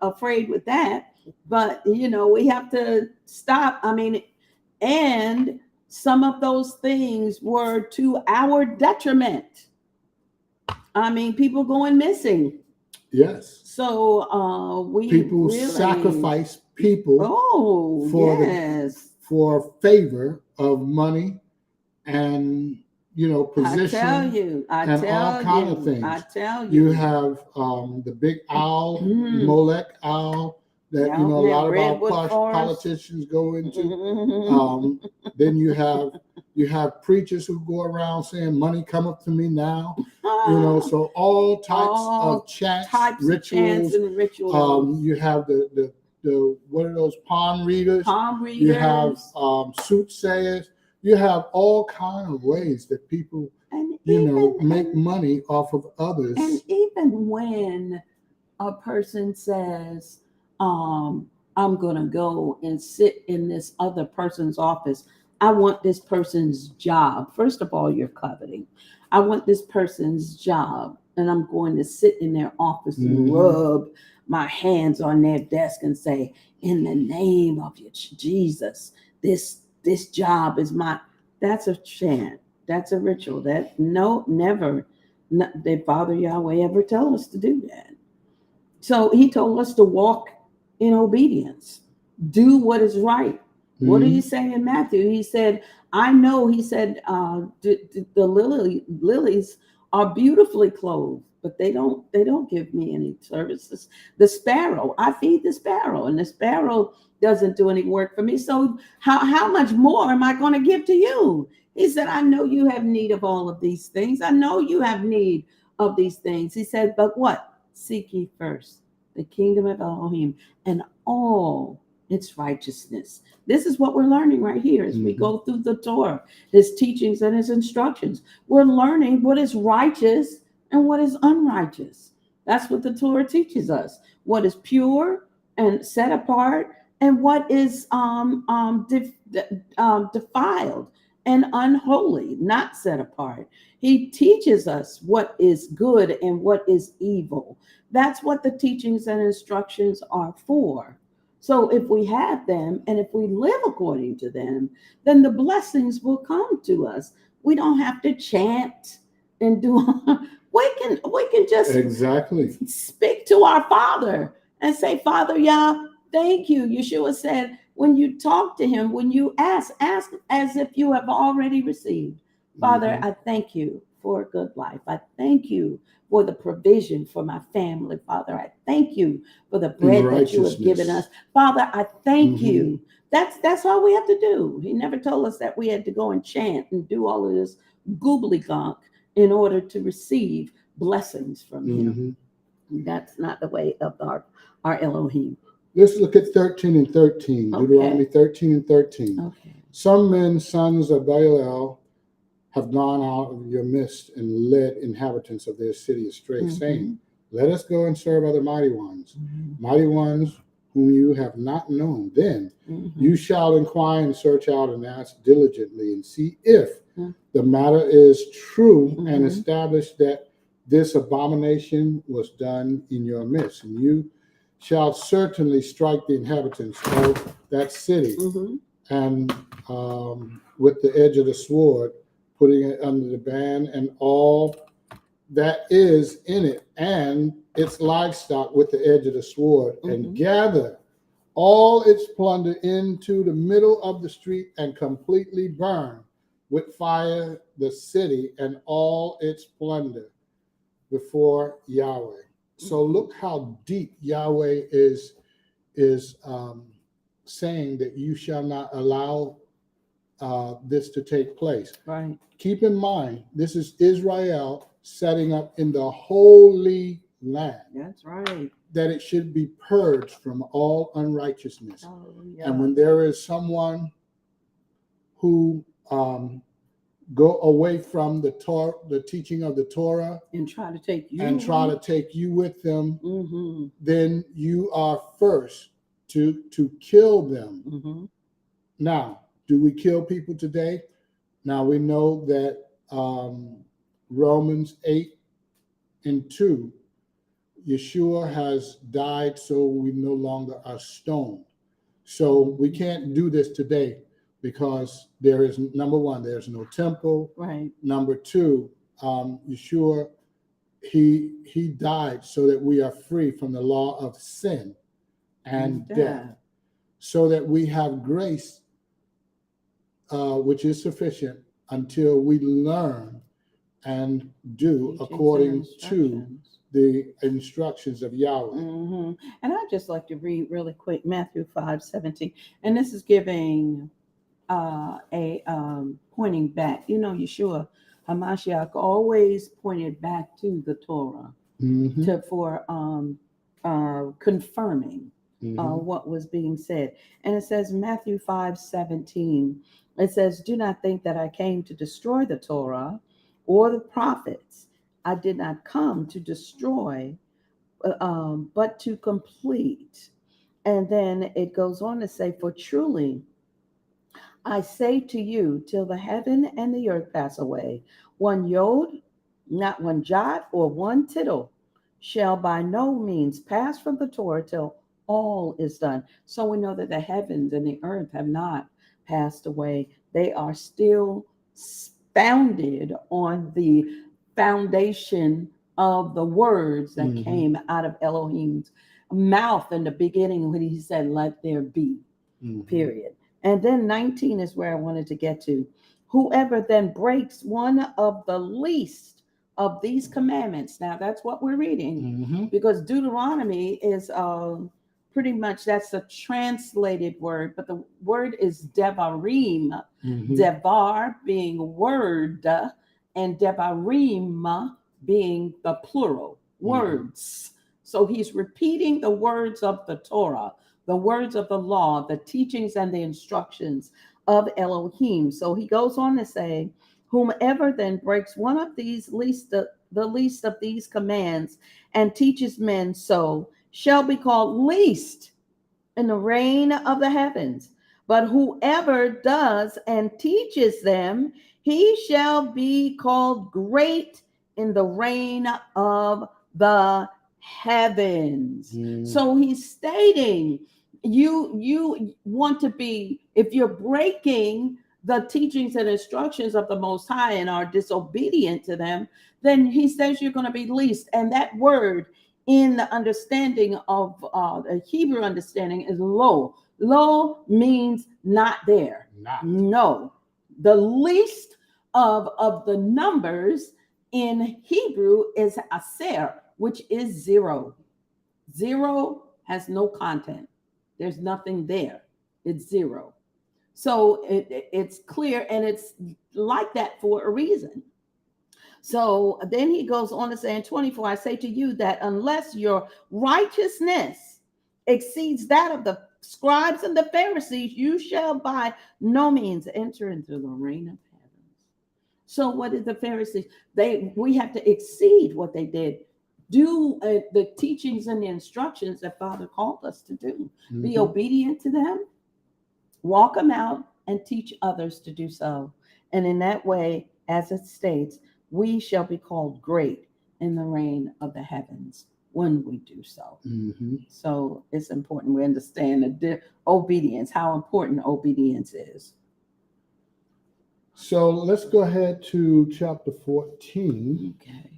afraid with that. But we have to stop. I mean, and some of those things were to our detriment. I mean, people going missing. Yes. So people really sacrifice people for favor of money and position. I tell you, all of things. I tell you. You have the big owl, Molech owl, that a lot of our politicians go into. Then you have preachers who go around saying, "Money cometh to me now." So all types of chants, rituals. You have the what are those palm readers? You have soothsayers. You have all kind of ways that people, make money off of others. And even when a person says, I'm going to go and sit in this other person's office, I want this person's job. First of all, you're coveting. I want this person's job, and I'm going to sit in their office and rub my hands on their desk and say, in the name of Jesus, this job is mine. That's a chant. That's a ritual. Never did Father Yahweh ever tell us to do that. So he told us to walk in obedience. Do what is right. What did he say in Matthew? He said, the lilies are beautifully clothed, but they don't give me any services. The sparrow, I feed the sparrow, and the sparrow doesn't do any work for me. So how much more am I going to give to you? He said, I know you have need of all of these things. I know you have need of these things. He said, but what? Seek ye first the kingdom of Elohim and all its righteousness. This is what we're learning right here as we go through the Torah, his teachings and his instructions. We're learning what is righteous and what is unrighteous. That's what the Torah teaches us. What is pure and set apart, and what is defiled and unholy, not set apart. He teaches us what is good and what is evil. That's what the teachings and instructions are for. So if we have them and if we live according to them, then the blessings will come to us. We don't have to chant and do. We can just speak to our Father and say, Father Yah, thank you. Yeshua said, when you talk to him, when you ask as if you have already received. Father, I thank you for a good life. I thank you for the provision for my family. Father, I thank you for the bread that you have given us. Father, I thank you. That's all we have to do. He never told us that we had to go and chant and do all of this gobbledygook in order to receive blessings from him. That's not the way of our Elohim. Let's look at 13 and 13. Okay. Deuteronomy 13 and 13. Okay. Some men, sons of Belial, have gone out of your midst and led inhabitants of their city astray, saying, let us go and serve other mighty ones, mighty ones whom you have not known. Then you shall inquire and search out and ask diligently and see if the matter is true and establish that this abomination was done in your midst. And you shall certainly strike the inhabitants of that city and with the edge of the sword, putting it under the ban and all that is in it and its livestock with the edge of the sword, and gather all its plunder into the middle of the street and completely burn with fire the city and all its plunder before Yahweh. So look how deep Yahweh is saying that you shall not allow this to take place. Right. Keep in mind, this is Israel setting up in the Holy Land. That's right. That it should be purged from all unrighteousness. Oh, yeah. And when there is someone who go away from the Torah, the teaching of the Torah, and try to take you with them, then you are first to kill them. Now, do we kill people today? Now we know that Romans 8:2, Yeshua has died so we no longer are stoned. So we can't do this today because there is, number one, there's no temple. Right. Number two, Yeshua, he died so that we are free from the law of sin and death, so that we have grace, which is sufficient until we learn and do according to the instructions of Yahweh. And I'd just like to read really quick Matthew 5:17, and this is giving pointing back. You know, Yeshua HaMashiach always pointed back to the Torah for confirming what was being said. And it says Matthew 5:17, it says, do not think that I came to destroy the Torah or the prophets. I did not come to destroy, but to complete. And then it goes on to say, for truly I say to you, till the heaven and the earth pass away, one yod, not one jot or one tittle, shall by no means pass from the Torah till all is done. So we know that the heavens and the earth have not passed away. They are still founded on the foundation of the words that came out of Elohim's mouth in the beginning when he said, let there be, period. And then 19 is where I wanted to get to. Whoever then breaks one of the least of these commandments. Now that's what we're reading, because Deuteronomy is pretty much, that's a translated word, but the word is devarim. Devar being word and devarim being the plural, words. So he's repeating the words of the Torah, the words of the law, the teachings and the instructions of Elohim. So he goes on to say, whomever then breaks one of these the least of these commands and teaches men so shall be called least in the reign of the heavens. But whoever does and teaches them, he shall be called great in the reign of the heavens. So he's stating, you want to be, if you're breaking the teachings and instructions of the Most High and are disobedient to them, then he says you're going to be least. And that word in the understanding of the Hebrew understanding is lo. Lo means not there. No. The least of the numbers in Hebrew is aser, which is zero. Zero has no content. There's nothing there. It's zero. So it's clear, and it's like that for a reason. So then he goes on to say in 24, I say to you that unless your righteousness exceeds that of the scribes and the Pharisees, you shall by no means enter into the reign of heaven. So what did the Pharisees? We have to exceed what they did. Do the teachings and the instructions that Father called us to do. Be obedient to them, walk them out, and teach others to do so. And in that way, as it states, we shall be called great in the reign of the heavens when we do so. So it's important we understand the obedience, how important obedience is. So let's go ahead to chapter 14. Okay.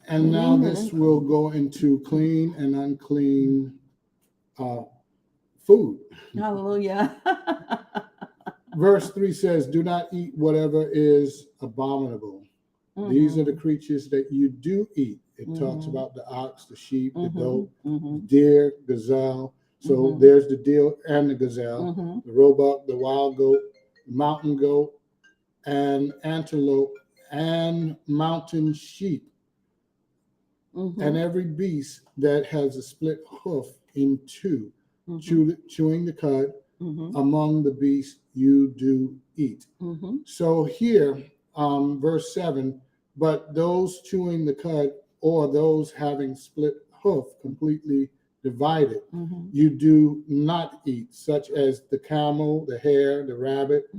And now this will go into clean and unclean food. Hallelujah. Verse 3 says, do not eat whatever is abominable. These are the creatures that you do eat. It talks about the ox, the sheep, the goat, the deer, gazelle. So there's the deer and the gazelle, the roebuck, the wild goat, the mountain goat, and antelope, and mountain sheep. And every beast that has a split hoof in two, chewing the cud, among the beasts you do eat. So here, verse 7, but those chewing the cud or those having split hoof completely divided, you do not eat, such as the camel, the hare, the rabbit,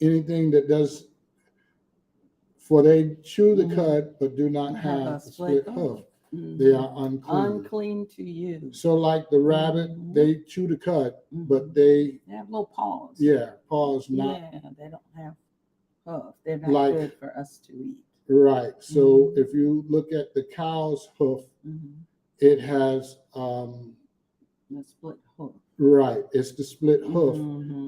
anything that does. For they chew the cud, but do not have a split hoof. They are unclean. Unclean to you. So like the rabbit, they chew the cud, but they have little paws. Yeah, paws not. Yeah, they don't have hoof. They're not like, good for us to eat. Right. So if you look at the cow's hoof, it has the split hoof. Right. It's the split hoof,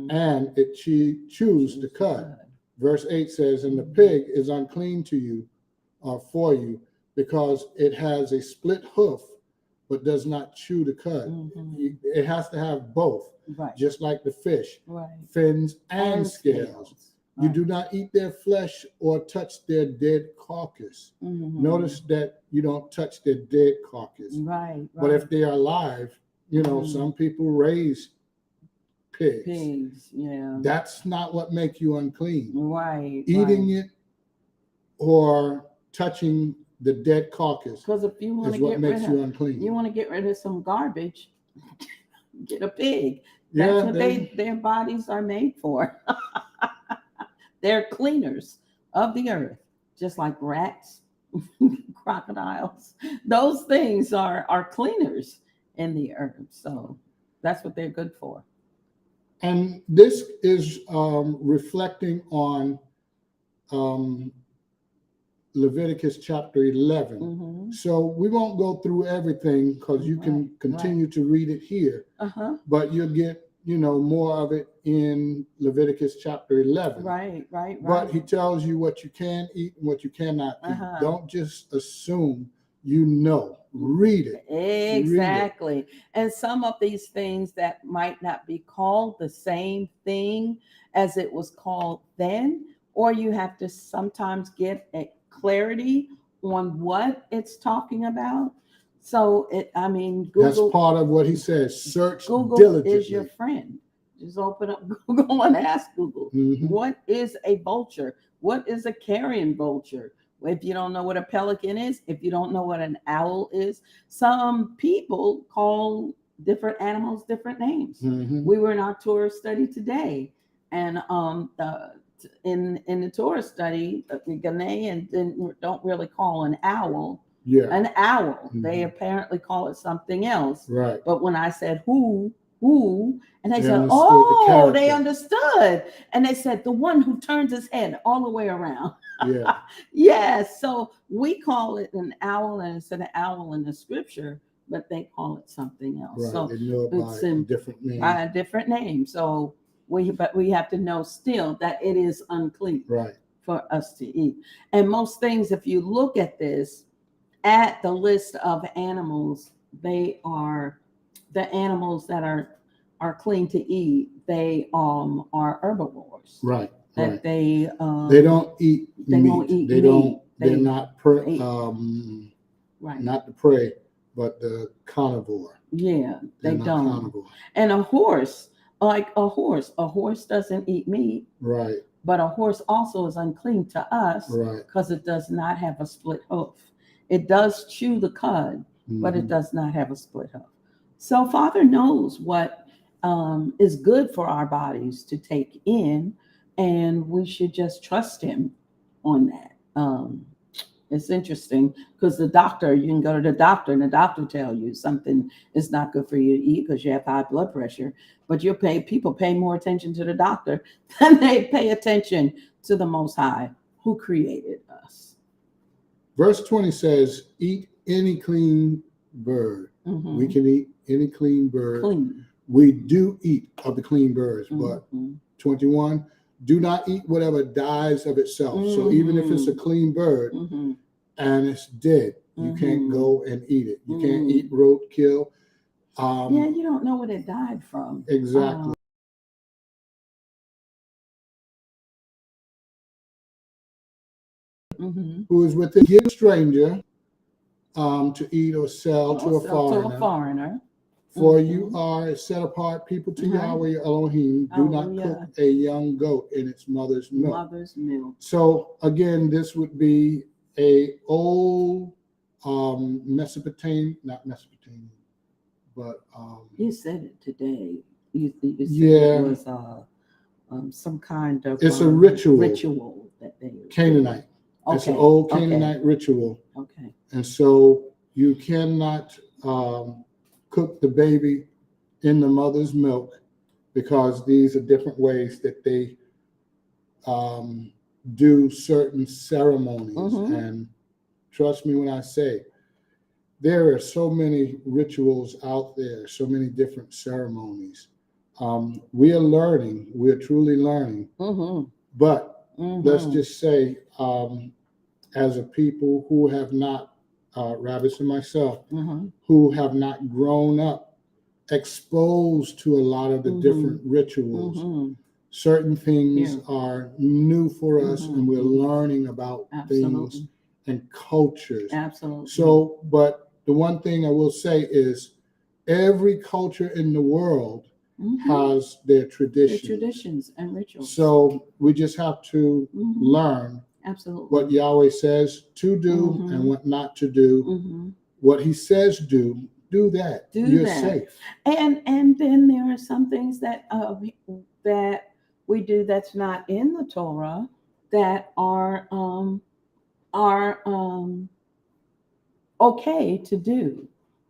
and it chews the cud. Verse 8 says, and the pig is unclean to you, or for you, because it has a split hoof, but does not chew the cud. It has to have both, just like the fish, fins and scales. You do not eat their flesh or touch their dead carcass. Notice that you don't touch their dead carcass. But if they are alive, you know, some people raise pigs. That's not what makes you unclean. Eating it or touching the dead carcass because if you want is to what get makes rid you of, unclean. You want to get rid of some garbage, get a pig. That's what their bodies are made for. They're cleaners of the earth, just like rats, crocodiles. Those things are cleaners in the earth. So that's what they're good for. And this is reflecting on Leviticus chapter 11. So we won't go through everything because you can continue to read it here. But you'll get, you know, more of it in Leviticus chapter 11. But he tells you what you can eat and what you cannot eat. Don't just assume you know. Read it. Exactly. Read it. And some of these things that might not be called the same thing as it was called then, or you have to sometimes get a clarity on what it's talking about. So Google, that's part of what he says. Search Google diligently. Is your friend. Just open up Google and ask Google, what is a vulture? What is a carrion vulture? If you don't know what a pelican is, if you don't know what an owl is, some people call different animals different names. We were in our Torah study today, and in the Torah study, the Ghanaians don't really call an owl an owl. They apparently call it something else. But when I said who, and they said, oh, they understood. And they said, the one who turns his head all the way around. Yes. So we call it an owl, and it's an owl in the scripture, but they call it something else. So they know it by a different name. By a different name. So we have to know still that it is unclean for us to eat. And most things, if you look at this, at the list of animals, they are the animals that are clean to eat. They are herbivores. That they don't eat meat. They They're not Right. not the prey, but the carnivore. Yeah, They're they not don't. carnivore. And a horse, like a horse doesn't eat meat, Right. but a horse also is unclean to us Right. because it does not have a split hoof. It does chew the cud, but it does not have a split hoof. So Father knows what is good for our bodies to take in, and we should just trust Him on that. It's interesting because you can go to the doctor and the doctor tell you something is not good for you to eat because you have high blood pressure, but people pay more attention to the doctor than they pay attention to the Most High who created us. Verse 20 says, eat any clean bird. Mm-hmm. We can eat any clean bird. Clean. We do eat of the clean birds, but 21, do not eat whatever dies of itself. So even if it's a clean bird and it's dead, you can't go and eat it. You can't eat roadkill. Yeah, you don't know what it died from. Exactly. Who is with a give stranger to eat or sell to a foreigner. For you are a set apart people to Yahweh Elohim. Do not cook a young goat in its mother's milk. So again, this would be a old Mesopotamian, not Mesopotamian, but you said it today. You said it was some kind of it's a ritual that they Canaanite. Okay. It's an old Canaanite ritual. Okay. And so you cannot cook the baby in the mother's milk because these are different ways that they do certain ceremonies. And trust me when I say, there are so many rituals out there, so many different ceremonies. We are truly learning. But let's just say, as a people who have not, Rabbits and myself, who have not grown up exposed to a lot of the different rituals, certain things are new for us, and we're learning about things and cultures. Absolutely. So, but the one thing I will say is every culture in the world has their traditions. Their traditions and rituals. So we just have to learn what Yahweh says to do and what not to do. What He says do that. You're safe. And then there are some things that that we do that's not in the Torah that are okay to do.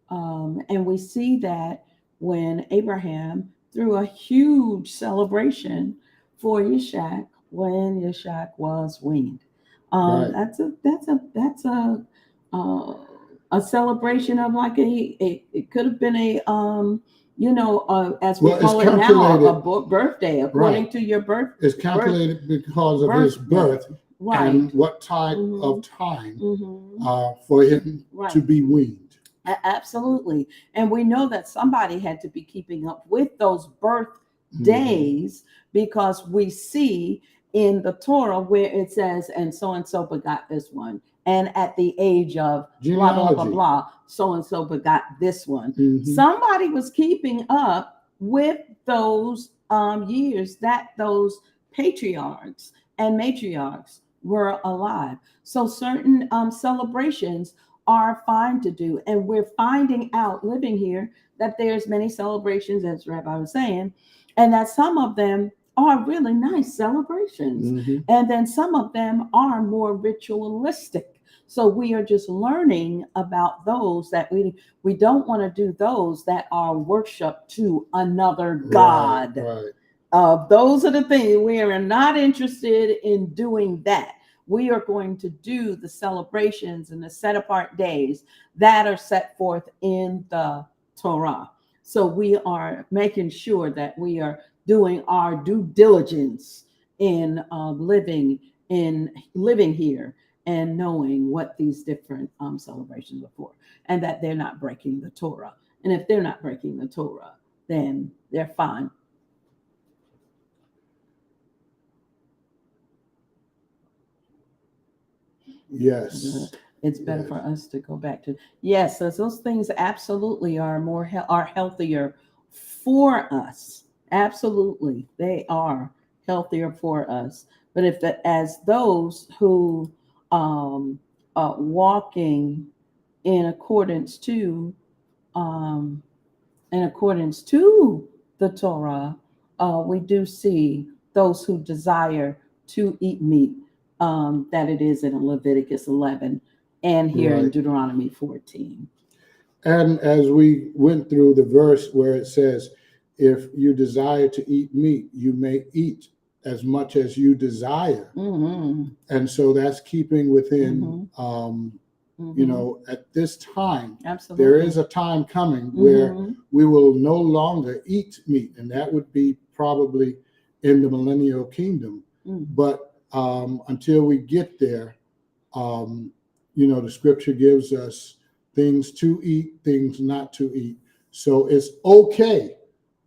And we see that when Abraham threw a huge celebration for Yishak when Yishak was weaned. That's a celebration of like it could have been a as we call it now, a birthday according to your birth. It's calculated because of his birth. Right. And what type of time for him to be weaned. Absolutely. And we know that somebody had to be keeping up with those birth days because we see in the Torah where it says, and so begot this one. And at the age of blah, blah, blah, blah, so begot this one. Somebody was keeping up with those years that those patriarchs and matriarchs were alive. So certain celebrations are fine to do. And we're finding out living here that there's many celebrations, as Rabbi was saying, and that some of them are really nice celebrations. And then some of them are more ritualistic. So we are just learning about those that we don't want to do those that are worship to another God. Those are the things we are not interested in doing that. We are going to do the celebrations and the set apart days that are set forth in the Torah. So we are making sure that we are doing our due diligence in living here and knowing what these different celebrations are for, and that they're not breaking the Torah. And if they're not breaking the Torah, then they're fine. Yes. It's better for us to go back to, yes, those things absolutely are are healthier for us. Absolutely, they are healthier for us. But if the, as those who um, walking in accordance to um, the Torah, we do see those who desire to eat meat, that it is in Leviticus 11 and here in Right. Deuteronomy 14. And as we went through the verse where it says, if you desire to eat meat, you may eat as much as you desire. Mm-hmm. And so that's keeping within, Mm-hmm. you know, at this time, Absolutely. there is a time coming where we will no longer eat meat, and that would be probably in the millennial kingdom. But until we get there, you know, the scripture gives us things to eat, things not to eat. So it's okay,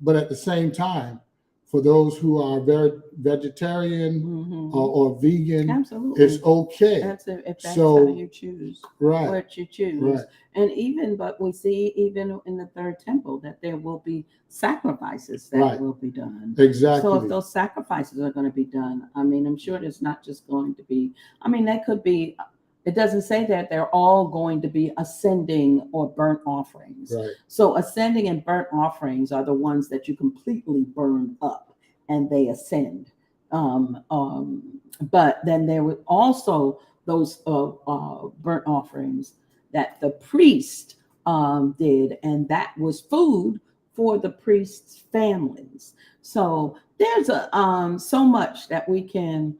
but at the same time, for those who are very vegetarian or vegan, Absolutely, it's okay. That's it, if that's So, how you choose, right, what you choose. right. And even, but we see even in the third temple that there will be sacrifices that Right. will be done. Exactly. So if those sacrifices are going to be done, I mean, I'm sure there's not just going to be, I mean, that could be, it doesn't say that they're all going to be ascending or burnt offerings. Right. So ascending and burnt offerings are the ones that you completely burn up and they ascend. But then there were also those burnt offerings that the priest did, and that was food for the priest's families. So there's so much that we can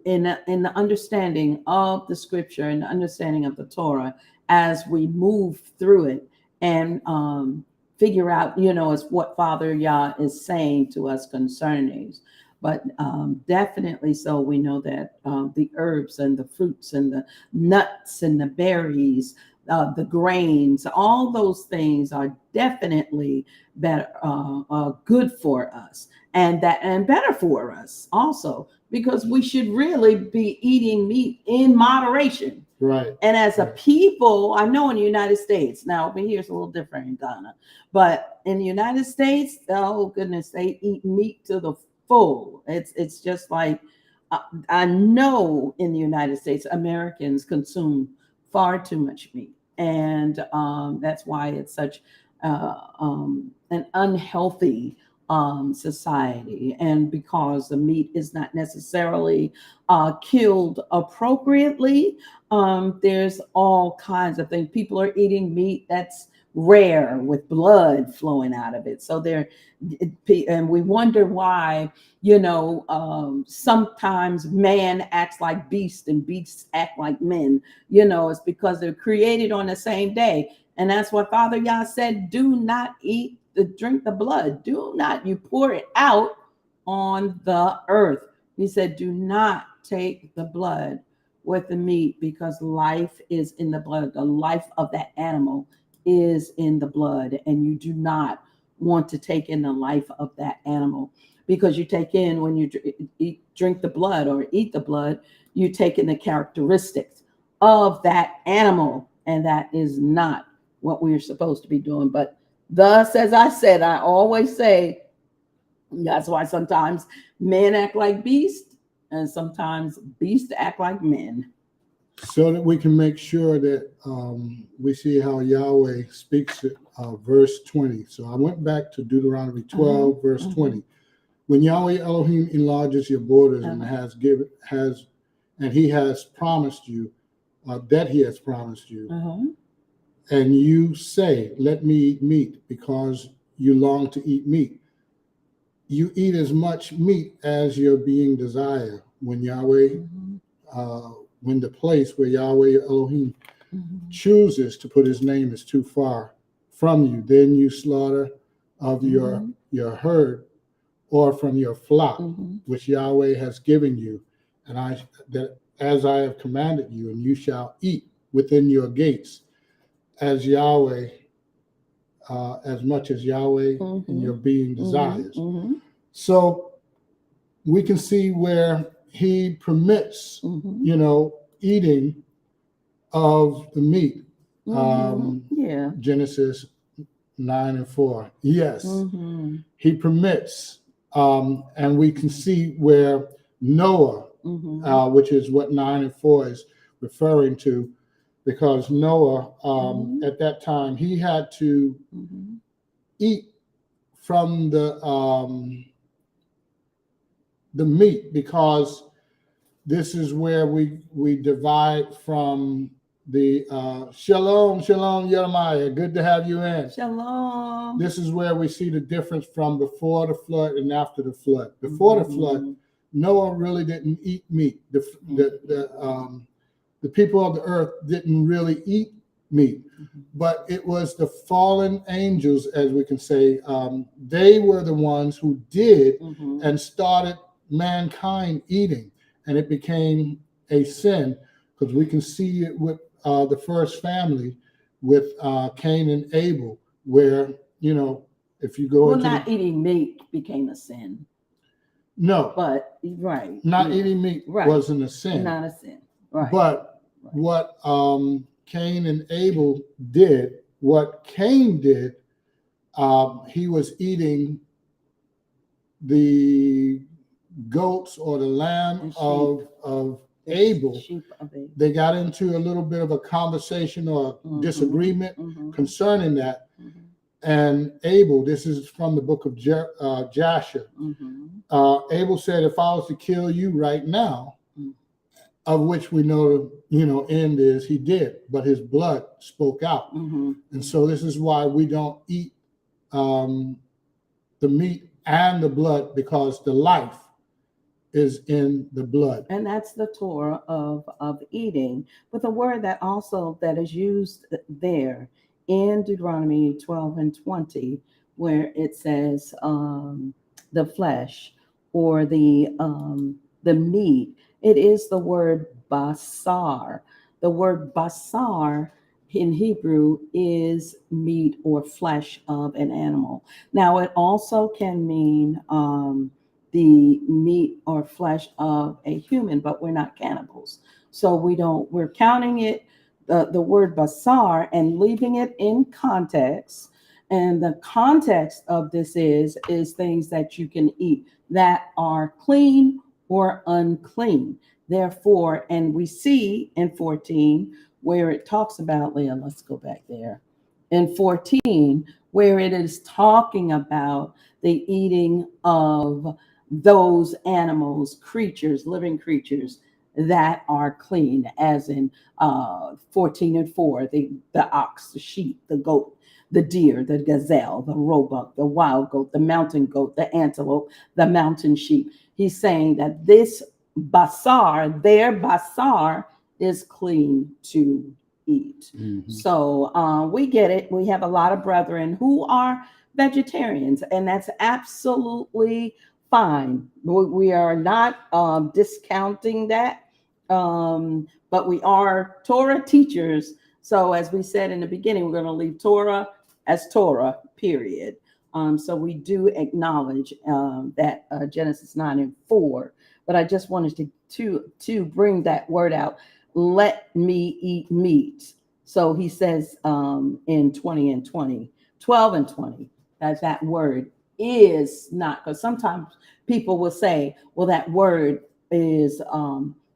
in the understanding of the scripture and the understanding of the Torah as we move through it and figure out, you know, is what Father Yah is saying to us concerning. But definitely so we know that the herbs and the fruits and the nuts and the berries, the grains, all those things are definitely better, good for us, and better for us also, because we should really be eating meat in moderation. Right. And as a people, I know in the United States, now over here it's a little different in Ghana, but in the United States, oh goodness, they eat meat to the full. It's just like, I know in the United States, Americans consume far too much meat. And that's why it's such an unhealthy society, and because the meat is not necessarily killed appropriately, there's all kinds of things. People are eating meat that's rare with blood flowing out of it. So and we wonder why, you know, sometimes man acts like beast and beasts act like men. You know, it's because they're created on the same day. And that's what Father Yah said, do not drink the blood. Do not, you pour it out on the earth. He said, do not take the blood with the meat, because life is in the blood. The life of that animal is in the blood, and you do not want to take in the life of that animal, because you take in, when you drink the blood or eat the blood, you take in the characteristics of that animal, and that is not what we're supposed to be doing. But thus, as I said, I always say, that's why sometimes men act like beasts and sometimes beasts act like men. So that we can make sure that we see how Yahweh speaks it, verse 20. So I went back to Deuteronomy 12, verse 20. When Yahweh Elohim enlarges your borders and he has promised you that he has promised you, and you say, let me eat meat, because you long to eat meat, you eat as much meat as your being desire. When Yahweh, when the place where Yahweh Elohim chooses to put his name is too far from you, then you slaughter of your herd or from your flock, which Yahweh has given you, and as I have commanded you, and you shall eat within your gates, as Yahweh, as much as Yahweh and your being desires. So we can see where he permits, you know, eating of the meat. Yeah. Genesis 9:4. Yes, Mm-hmm. he permits, and we can see where Noah, which is what 9:4 is referring to, because Noah, at that time, he had to eat from the meat, because this is where we divide from the shalom, Jeremiah. Good to have you in. Shalom. This is where we see the difference from before the flood and after the flood. Before the flood, Noah really didn't eat meat. The people of the earth didn't really eat meat, but it was the fallen angels, as we can say. They were the ones who did and started mankind eating, and it became a sin, because we can see it with the first family with Cain and Abel, where, if you go into eating meat became a sin. No, but eating meat wasn't a sin. Not a sin, right? But what Cain and Abel did, what Cain did, he was eating the goats or the lamb of Abel. They got into a little bit of a conversation or disagreement concerning that. And Abel, this is from the book of Jasher. Abel said, if I was to kill you right now, of which we know, end is he did, but his blood spoke out. And so this is why we don't eat the meat and the blood, because the life is in the blood. And that's the Torah of eating. But the word that is used there in Deuteronomy 12:20, where it says the flesh or the meat, it is the word basar. The word basar in Hebrew is meat or flesh of an animal. Now, it also can mean the meat or flesh of a human, but we're not cannibals. So we're counting it, the word basar, and leaving it in context. And the context of this is things that you can eat that are clean or unclean. Therefore, and we see in 14 where it talks about, Leah, let's go back there. In 14, where it is talking about the eating of those animals, creatures, living creatures that are clean, as in 14:4, the ox, the sheep, the goat, the deer, the gazelle, the roebuck, the wild goat, the mountain goat, the antelope, the mountain sheep. He's saying that this basar, their basar, is clean to eat. So we get it. We have a lot of brethren who are vegetarians, and that's absolutely fine. We are not discounting that, but we are Torah teachers. So as we said in the beginning, we're going to leave Torah as Torah, period. So we do acknowledge that Genesis 9:4, but I just wanted to bring that word out. Let me eat meat. So he says in 12:20, that word is not, because sometimes people will say, well, that word is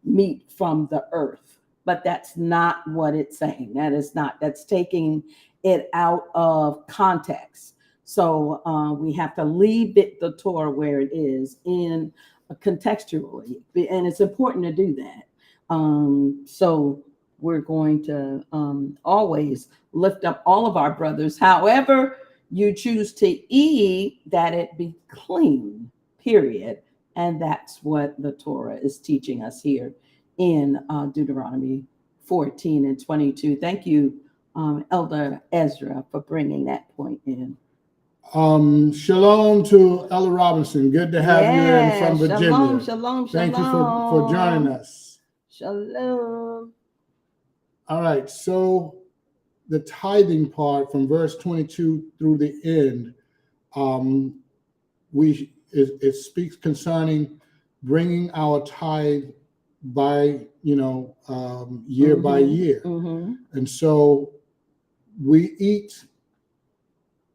meat from the earth, but that's not what it's saying. That's taking it out of context. So we have to leave the Torah where it is in contextually, and it's important to do that. So we're going to always lift up all of our brothers. However you choose to eat, that it be clean, period. And that's what the Torah is teaching us here in Deuteronomy 14:22. Thank you, Elder Ezra, for bringing that point in. Shalom to Ella Robinson. Good to have you in from Virginia. Shalom. Thank you for joining us. Shalom. All right, so the tithing part from verse 22 through the end, it speaks concerning bringing our tithe by, year by year. And so we eat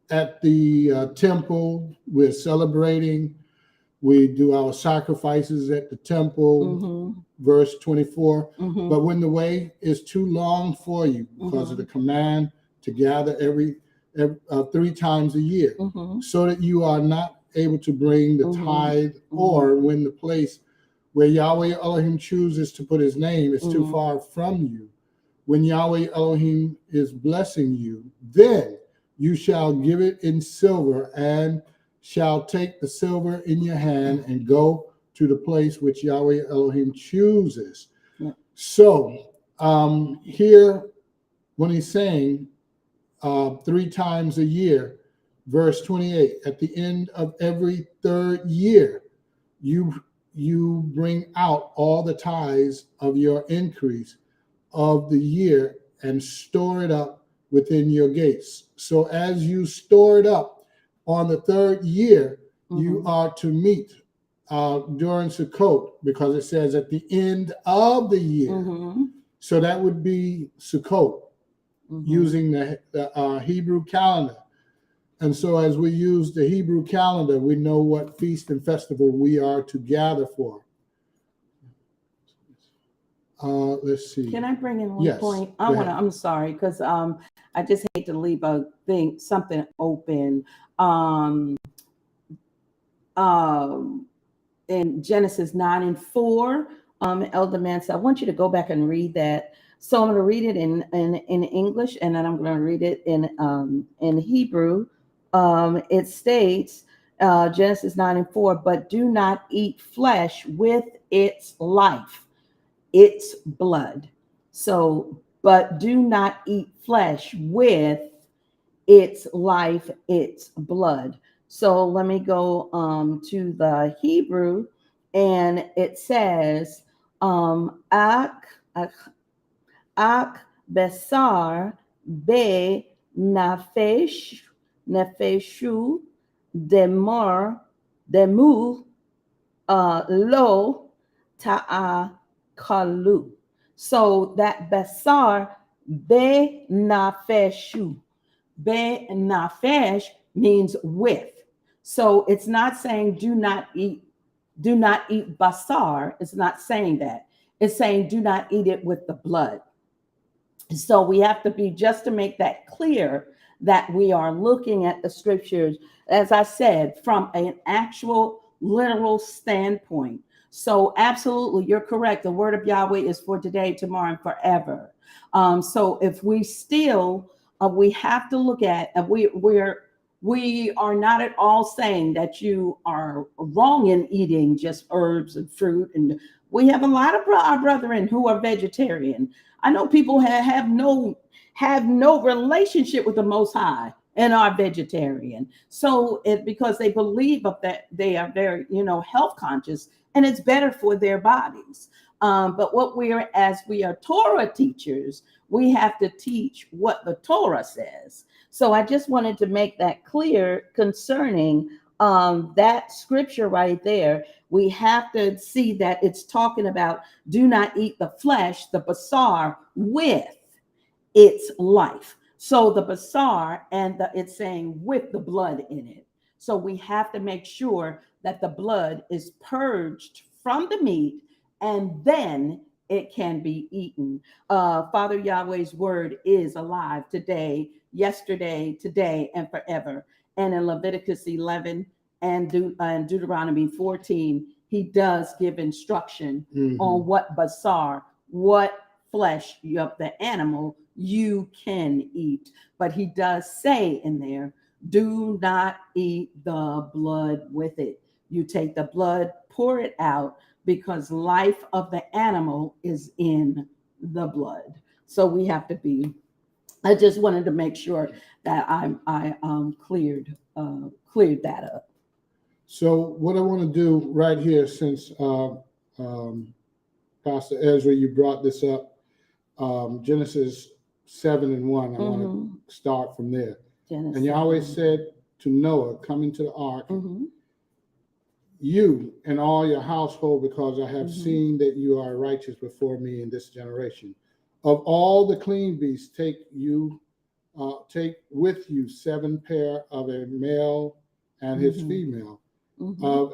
at the temple, we're celebrating, we do our sacrifices at the temple, verse 24. But when the way is too long for you because of the command to gather every 3 times a year, so that you are not able to bring the tithe, or when the place where Yahweh Elohim chooses to put his name is too far from you, when Yahweh Elohim is blessing you, then you shall give it in silver, and shall take the silver in your hand and go to the place which Yahweh Elohim chooses. Yeah. So here, when he's saying 3 times a year, verse 28, at the end of every 3rd year, you bring out all the tithes of your increase of the year and store it up within your gates. So as you store it up on the 3rd year, you are to meet during Sukkot, because it says at the end of the year. So that would be Sukkot, using the Hebrew calendar. And so as we use the Hebrew calendar, we know what feast and festival we are to gather for. Let's see. Can I bring in one point? I'm sorry, because I just hate to leave something open. In Genesis 9:4, Elder Man said, I want you to go back and read that. So I'm going to read it in English, and then I'm going to read it in Hebrew. It states, Genesis 9:4, but do not eat flesh with its life, its blood. So, but do not eat flesh with its life, its blood. So let me go to the Hebrew, and it says, ak besar be nefeshu demu lo ta'akalu. So that besar be nafeshu. Be nafesh means with. So it's not saying do not eat basar. It's not saying that. It's saying do not eat it with the blood. So we have to be, just to make that clear, that we are looking at the scriptures, as I said, from an actual literal standpoint. So absolutely, you're correct. The word of Yahweh is for today, tomorrow, and forever. So if we still, we have to look at, we are not at all saying that you are wrong in eating just herbs and fruit. And we have a lot of our brethren who are vegetarian. I know people have no relationship with the Most High and are vegetarian. So because they believe that they are very, health conscious, and it's better for their bodies. But as we are Torah teachers, we have to teach what the Torah says. So I just wanted to make that clear concerning that scripture right there. We have to see that it's talking about do not eat the flesh, the basar, with its life. So the basar, and it's saying with the blood in it. So we have to make sure that the blood is purged from the meat, and then it can be eaten. Father Yahweh's word is alive today, yesterday, today, and forever. And in Leviticus 11 and Deuteronomy 14, he does give instruction on what basar, what flesh of the animal you can eat. But he does say in there, do not eat the blood with it. You take the blood, pour it out, because life of the animal is in the blood. So we have to be, I just wanted to make sure that I cleared that up. So what I want to do right here, since Pastor Ezra, you brought this up, Genesis 7:1, I want to start from there. Genesis. And Yahweh said to Noah, come into the ark, you and all your household, because I have Mhm. seen that you are righteous before me in this generation. Of all the clean beasts, take with you 7 pair of a male and his Mhm. female, Mhm. of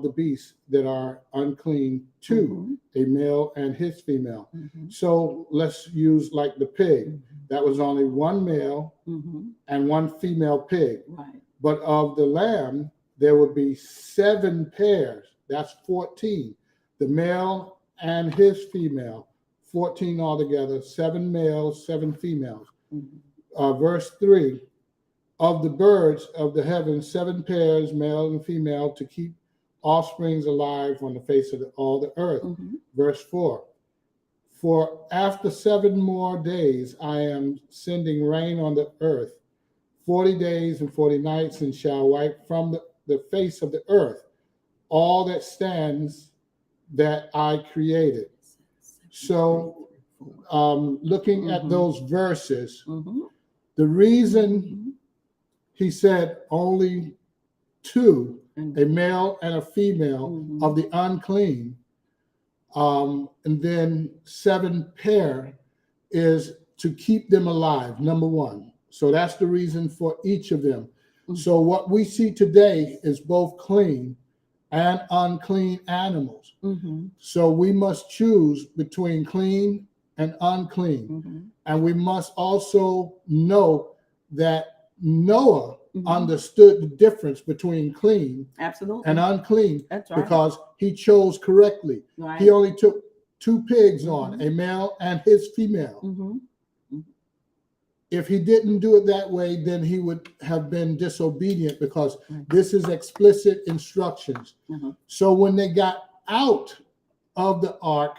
the beasts that are unclean, 2 Mhm. a male and his female. Mhm. So let's use like the pig. Mhm. That was only 1 male Mhm. and 1 female pig. Right. But of the lamb, there would be 7 pairs. That's 14. The male and his female, 14 altogether, 7 males, 7 females. Mhm. Verse 3, of the birds of the heavens, 7 pairs, male and female, to keep offsprings alive on the face of all the earth. Mhm. Verse 4, for after 7 more days I am sending rain on the earth, 40 days and 40 nights, and shall wipe from the face of the earth all that stands that I created. So, looking at those verses, the reason he said only 2, a male and a female of the unclean, and then 7 pair, is to keep them alive, number 1. So that's the reason for each of them. So what we see today is both clean and unclean animals. So we must choose between clean and unclean. And we must also know that Noah understood the difference between clean and unclean. That's right. Because he chose correctly. Right. He only took 2 pigs on, a male and his female. If he didn't do it that way, then he would have been disobedient, because this is explicit instructions. So when they got out of the ark,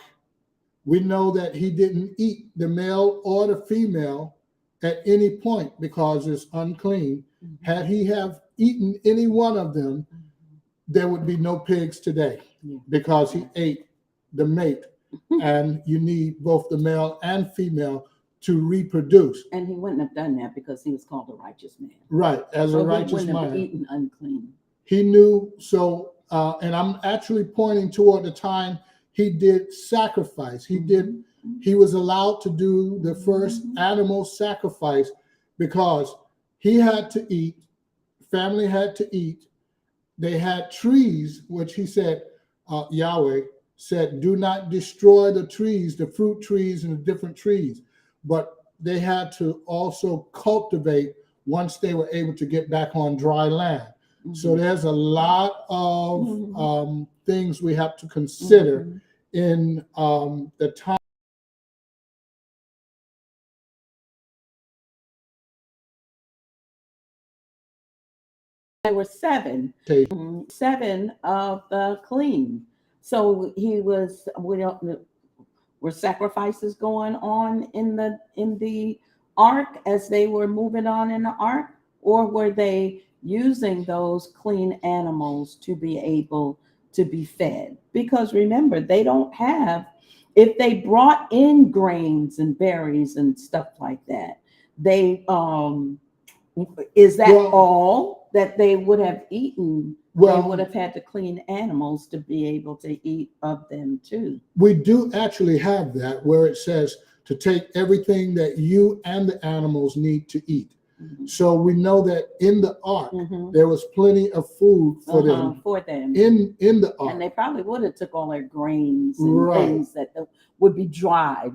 we know that he didn't eat the male or the female at any point, because it's unclean. Had he have eaten any one of them, there would be no pigs today, because he ate the mate. And you need both the male and female to reproduce. And he wouldn't have done that because he was called a righteous man. Right, as a righteous man. He wouldn't have man. eaten unclean. He knew, so, and I'm actually pointing toward the time he did sacrifice. He was allowed to do the first animal sacrifice, because he had to eat, family had to eat. They had trees, which he said, Yahweh said, do not destroy the trees, the fruit trees and the different trees. But they had to also cultivate once they were able to get back on dry land. So there's a lot of things we have to consider in the time. There were 7 of the clean. So he was, were sacrifices going on in the ark as they were moving on in the ark, or were they using those clean animals to be able to be fed? Because remember, they don't have, if they brought in grains and berries and stuff like that, they is that all that they would have eaten? They would have had to clean animals to be able to eat of them too. We do actually have that, where it says to take everything that you and the animals need to eat. So we know that in the ark, there was plenty of food for them in the ark. And they probably would have took all their grains and things that would be dry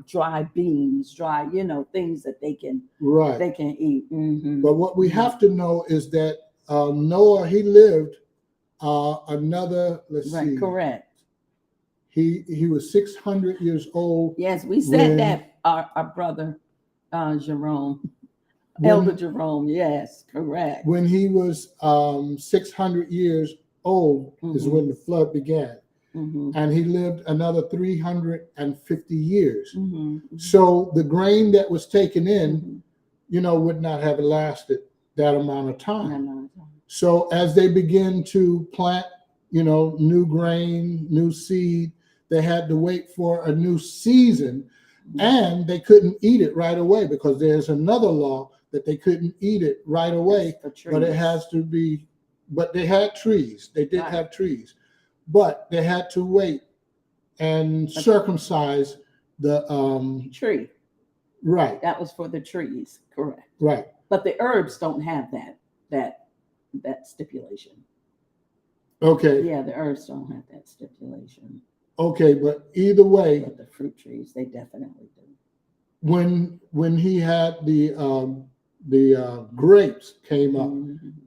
beans, things that they can eat. But what we have to know is that Noah, he lived another, let's see. Correct. He was 600 years old. Yes, we said that, our brother Jerome. Elder Jerome, yes, correct. When he was 600 years old is when the flood began. And he lived another 350 years. So the grain that was taken in, would not have lasted that amount of time. So as they begin to plant, new grain, new seed, they had to wait for a new season, and they couldn't eat it right away, because there's another law that they couldn't eat it right away, but it has to be but they had trees. They did Right. have trees, but they had to wait and circumcise the tree. right. That was for the trees, correct. Right. But the herbs don't have that stipulation. Okay. Yeah, the herbs don't have that stipulation. Okay, but either way, But the fruit trees, they definitely do. when he had the grapes came up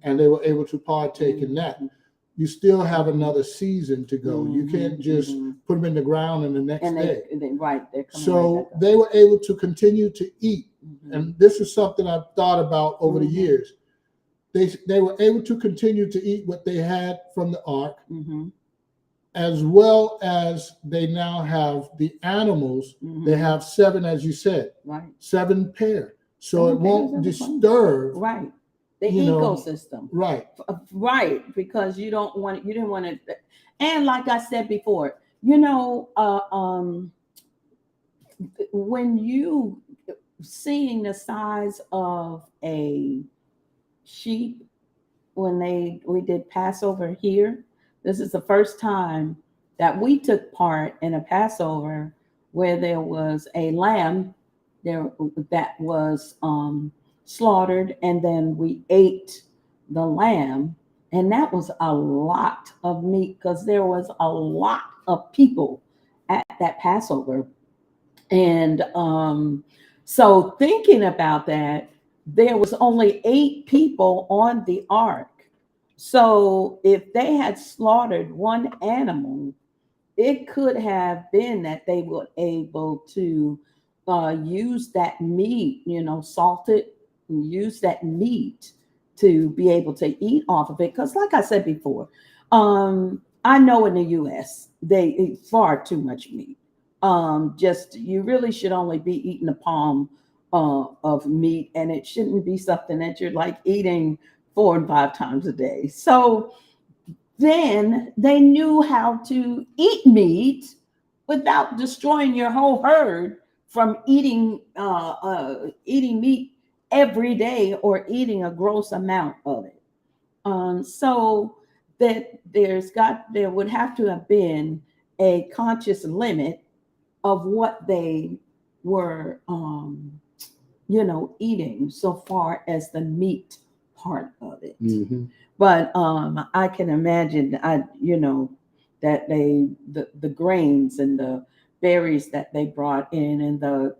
and they were able to partake in that, you still have another season to go. You can't just put them in the ground and the next day. Right. They're coming So right back they were able to continue to eat. up. And this is something I've thought about over the years. They were able to continue to eat what they had from the ark, as well as they now have the animals. They have 7, as you said, Right. 7 pair. So it won't disturb. Right. The you know, ecosystem. Right. Right. Because you didn't want to. And like I said before, when you seeing the size of a sheep, when we did Passover here, this is the first time that we took part in a Passover where there was a lamb there that was slaughtered, and then we ate the lamb, and that was a lot of meat because there was a lot of people at that Passover. And so thinking about that, there was only 8 people on the ark. So if they had slaughtered one animal, it could have been that they were able to use that meat, salt it, and use that meat to be able to eat off of it. Because like I said before, I know in the U.S. they eat far too much meat. You really should only be eating a palm of meat, and it shouldn't be something that you're like eating 4 and 5 times a day. So then they knew how to eat meat without destroying your whole herd from eating meat every day or eating a gross amount of it. So that there would have to have been a conscious limit of what they were eating so far as the meat part of it. But I can imagine that the grains and the berries that they brought in, and the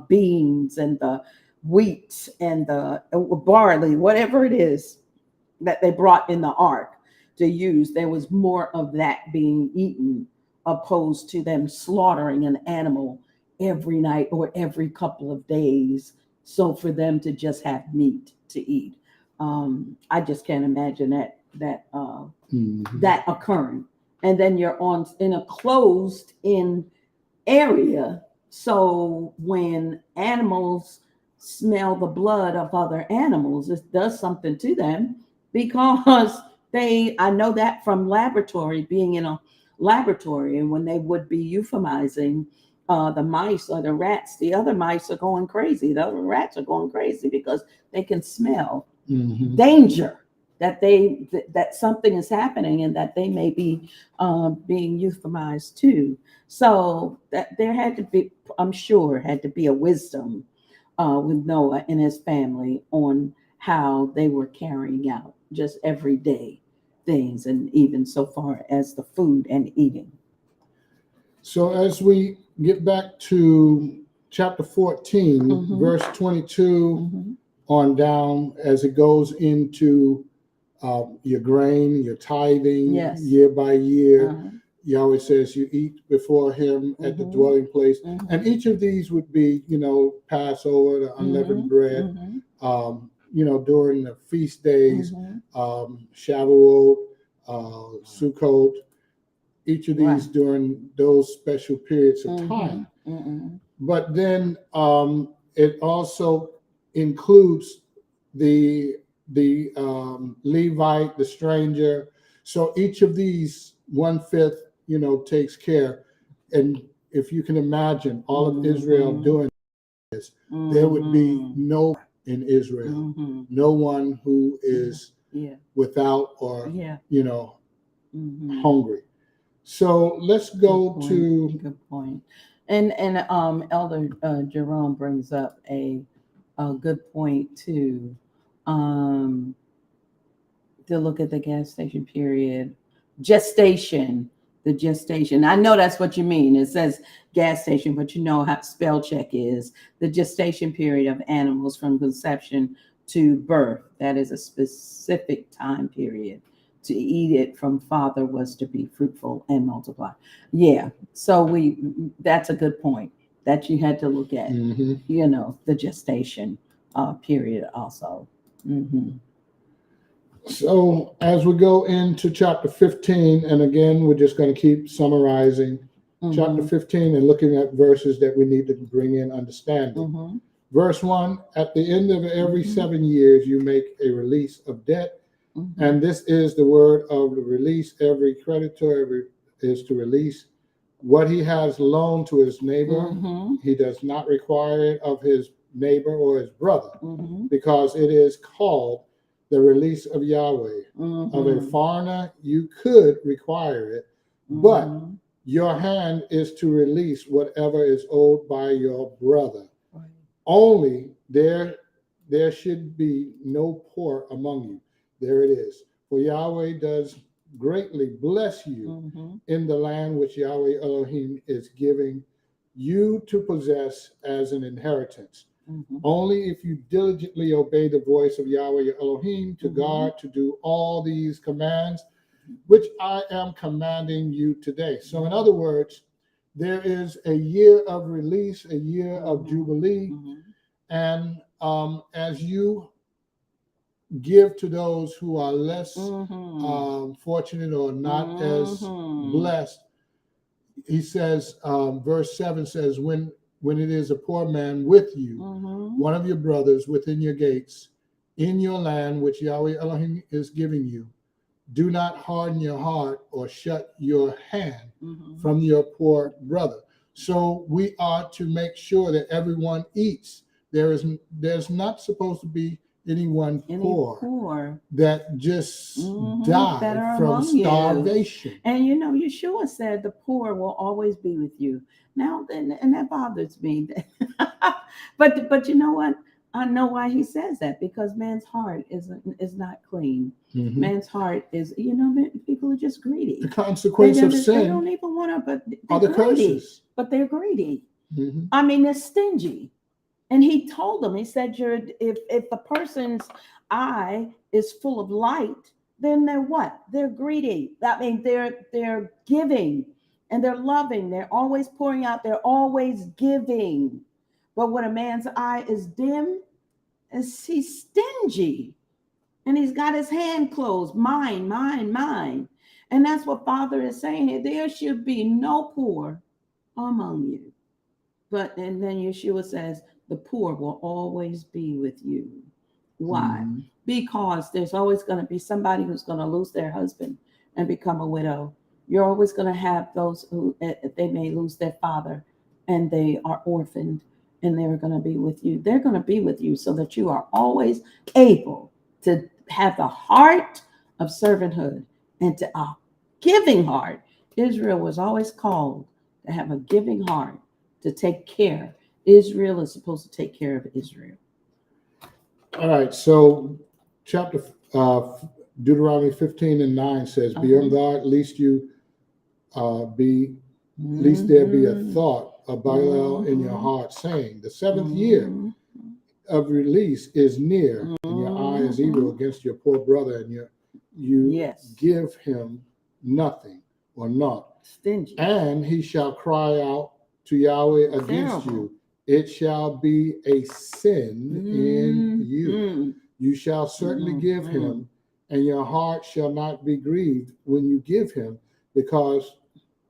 beans and the wheat and the barley, whatever it is that they brought in the ark to use, there was more of that being eaten opposed to them slaughtering an animal every night or every couple of days. So for them to just have meat to eat, I just can't imagine that occurring. And then you're in a closed in area. So when animals smell the blood of other animals, it does something to them, because I know that from being in a laboratory, and when they would be euphemizing the mice or the rats, the other mice are going crazy. The other rats are going crazy because they can smell danger, that something is happening, and that they may be being euphemized too. So that there had to be, I'm sure, had to be a wisdom with Noah and his family on how they were carrying out just everyday things, and even so far as the food and eating. So as we get back to chapter 14, verse 22 on down, as it goes into your grain, your tithing, year by year, Yahweh says you eat before him at the dwelling place. And each of these would be, Passover, the unleavened bread, during the feast days, Shavuot, Sukkot, each of these during those special periods of time. But then it also includes the Levite, the stranger. So each of these 1/5, takes care. And if you can imagine all of Israel doing this, there would be no in Israel, no one who is without or, Mm-hmm. hungry. So let's go to. Good point. And Elder Jerome brings up a good point too. To look at the gas station period, gestation, the gestation. I know that's what you mean. It says gas station, but you know how spell check is the gestation period of animals from conception to birth. That is a specific time period. To eat it from father was to be fruitful and multiply. Yeah. So that's a good point that you had to look at, the gestation period also. Mm-hmm. So as we go into chapter 15, and again, we're just going to keep summarizing chapter 15 and looking at verses that we need to bring in understanding. Verse 1, at the end of every 7 years, you make a release of debt. And this is the word of the release. Every creditor is to release what he has loaned to his neighbor. He does not require it of his neighbor or his brother, because it is called the release of Yahweh. Of a foreigner, you could require it, but your hand is to release whatever is owed by your brother. Only there should be no poor among you. There it is. For Yahweh does greatly bless you in the land which Yahweh Elohim is giving you to possess as an inheritance. Only if you diligently obey the voice of Yahweh your Elohim to guard to do all these commands, which I am commanding you today. So in other words, there is a year of release, a year of Jubilee. And as you give to those who are less fortunate or not as blessed, he says, verse 7 says, when it is a poor man with you, one of your brothers within your gates, in your land which Yahweh Elohim is giving you, do not harden your heart or shut your hand from your poor brother. So we are to make sure that everyone eats. There's not supposed to be anyone poor that just died from starvation. You. And Yeshua said the poor will always be with you. Now, and that bothers me. but you know what? I know why he says that, because man's heart is not clean. Man's heart is, people are just greedy. The consequence of sin. They don't even want to, but are the curses. But they're greedy. I mean, they're stingy. And he told them, he said, if the person's eye is full of light, then they're what? They're greedy. I mean, they're giving and they're loving. They're always pouring out. They're always giving. But when a man's eye is dim, he's stingy. And he's got his hand closed. Mine, mine, mine. And that's what Father is saying here. There should be no poor among you. And then Yeshua says, the poor will always be with you. Why? Because there's always going to be somebody who's going to lose their husband and become a widow. You're always going to have those who they may lose their father and they are orphaned, and they're going to be with you. They're going to be with you so that you are always able to have the heart of servanthood and to a giving heart. Israel was always called to have a giving heart, to take care. Israel is supposed to take care of Israel. All right, so chapter Deuteronomy 15:9 says, "Be on guard, lest there be a thought of Baal in your heart, saying, the 7th year of release is near, and your eye is evil against your poor brother, and you give him nothing or naught. Stingy. And he shall cry out to Yahweh against you. It shall be a sin in you. You shall certainly give him, and your heart shall not be grieved when you give him, because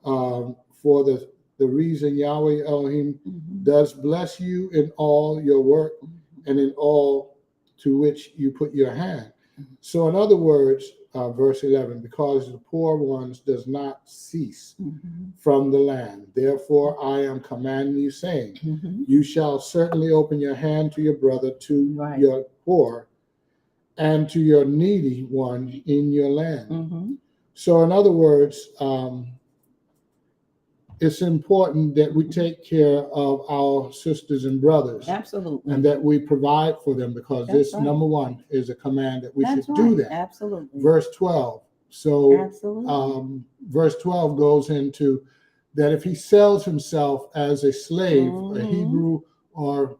for the reason Yahweh Elohim does bless you in all your work and in all to which you put your hand." So in other words, verse 11, because the poor ones does not cease from the land. Therefore, I am commanding you, saying, you shall certainly open your hand to your brother, to your poor, and to your needy one in your land. Mm-hmm. So, in other words, it's important that we take care of our sisters and brothers. Absolutely. And that we provide for them, because That's this, right. number one, is a command that we That's should right. do that. Absolutely. Verse 12. So, Absolutely. verse 12 goes into that if he sells himself as a slave, a Hebrew or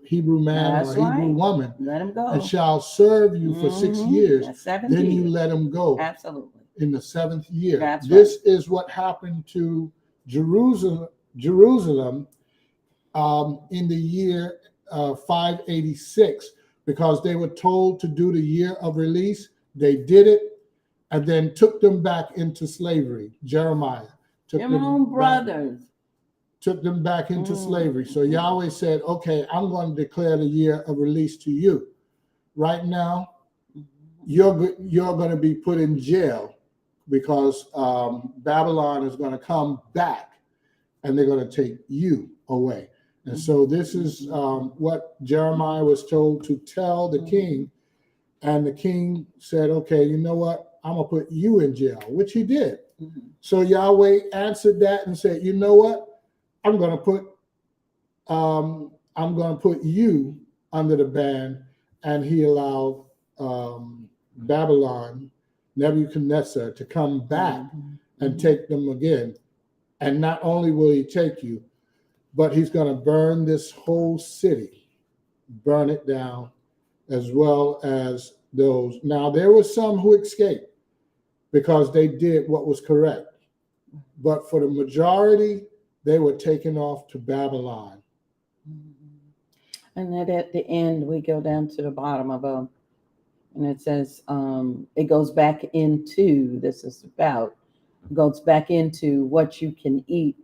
Hebrew man That's or a Hebrew right. woman, Let him go. and shall serve you for 6 years, That's 7 then years. you let him go. Absolutely. In the 7th year. That's this is what happened to Jerusalem in the year 586, because they were told to do the year of release. They did it and then took them back into slavery. Jeremiah took Your own brothers. Took them back into slavery. So Yahweh said, okay, I'm going to declare the year of release to you. Right now, you're going to be put in jail, because Babylon is going to come back and they're going to take you away. And so this is what Jeremiah was told to tell the king. And the king said, okay, you know what? I'm going to put you in jail, which he did. So Yahweh answered that and said, you know what? I'm going to put you under the ban. And he allowed Babylon, Nebuchadnezzar, to come back and take them again. And not only will he take you, but he's going to burn this whole city, burn it down, as well as those. Now, there were some who escaped because they did what was correct. But for the majority, they were taken off to Babylon. And then at the end, we go down to the bottom of and it says, it goes back into, goes back into what you can eat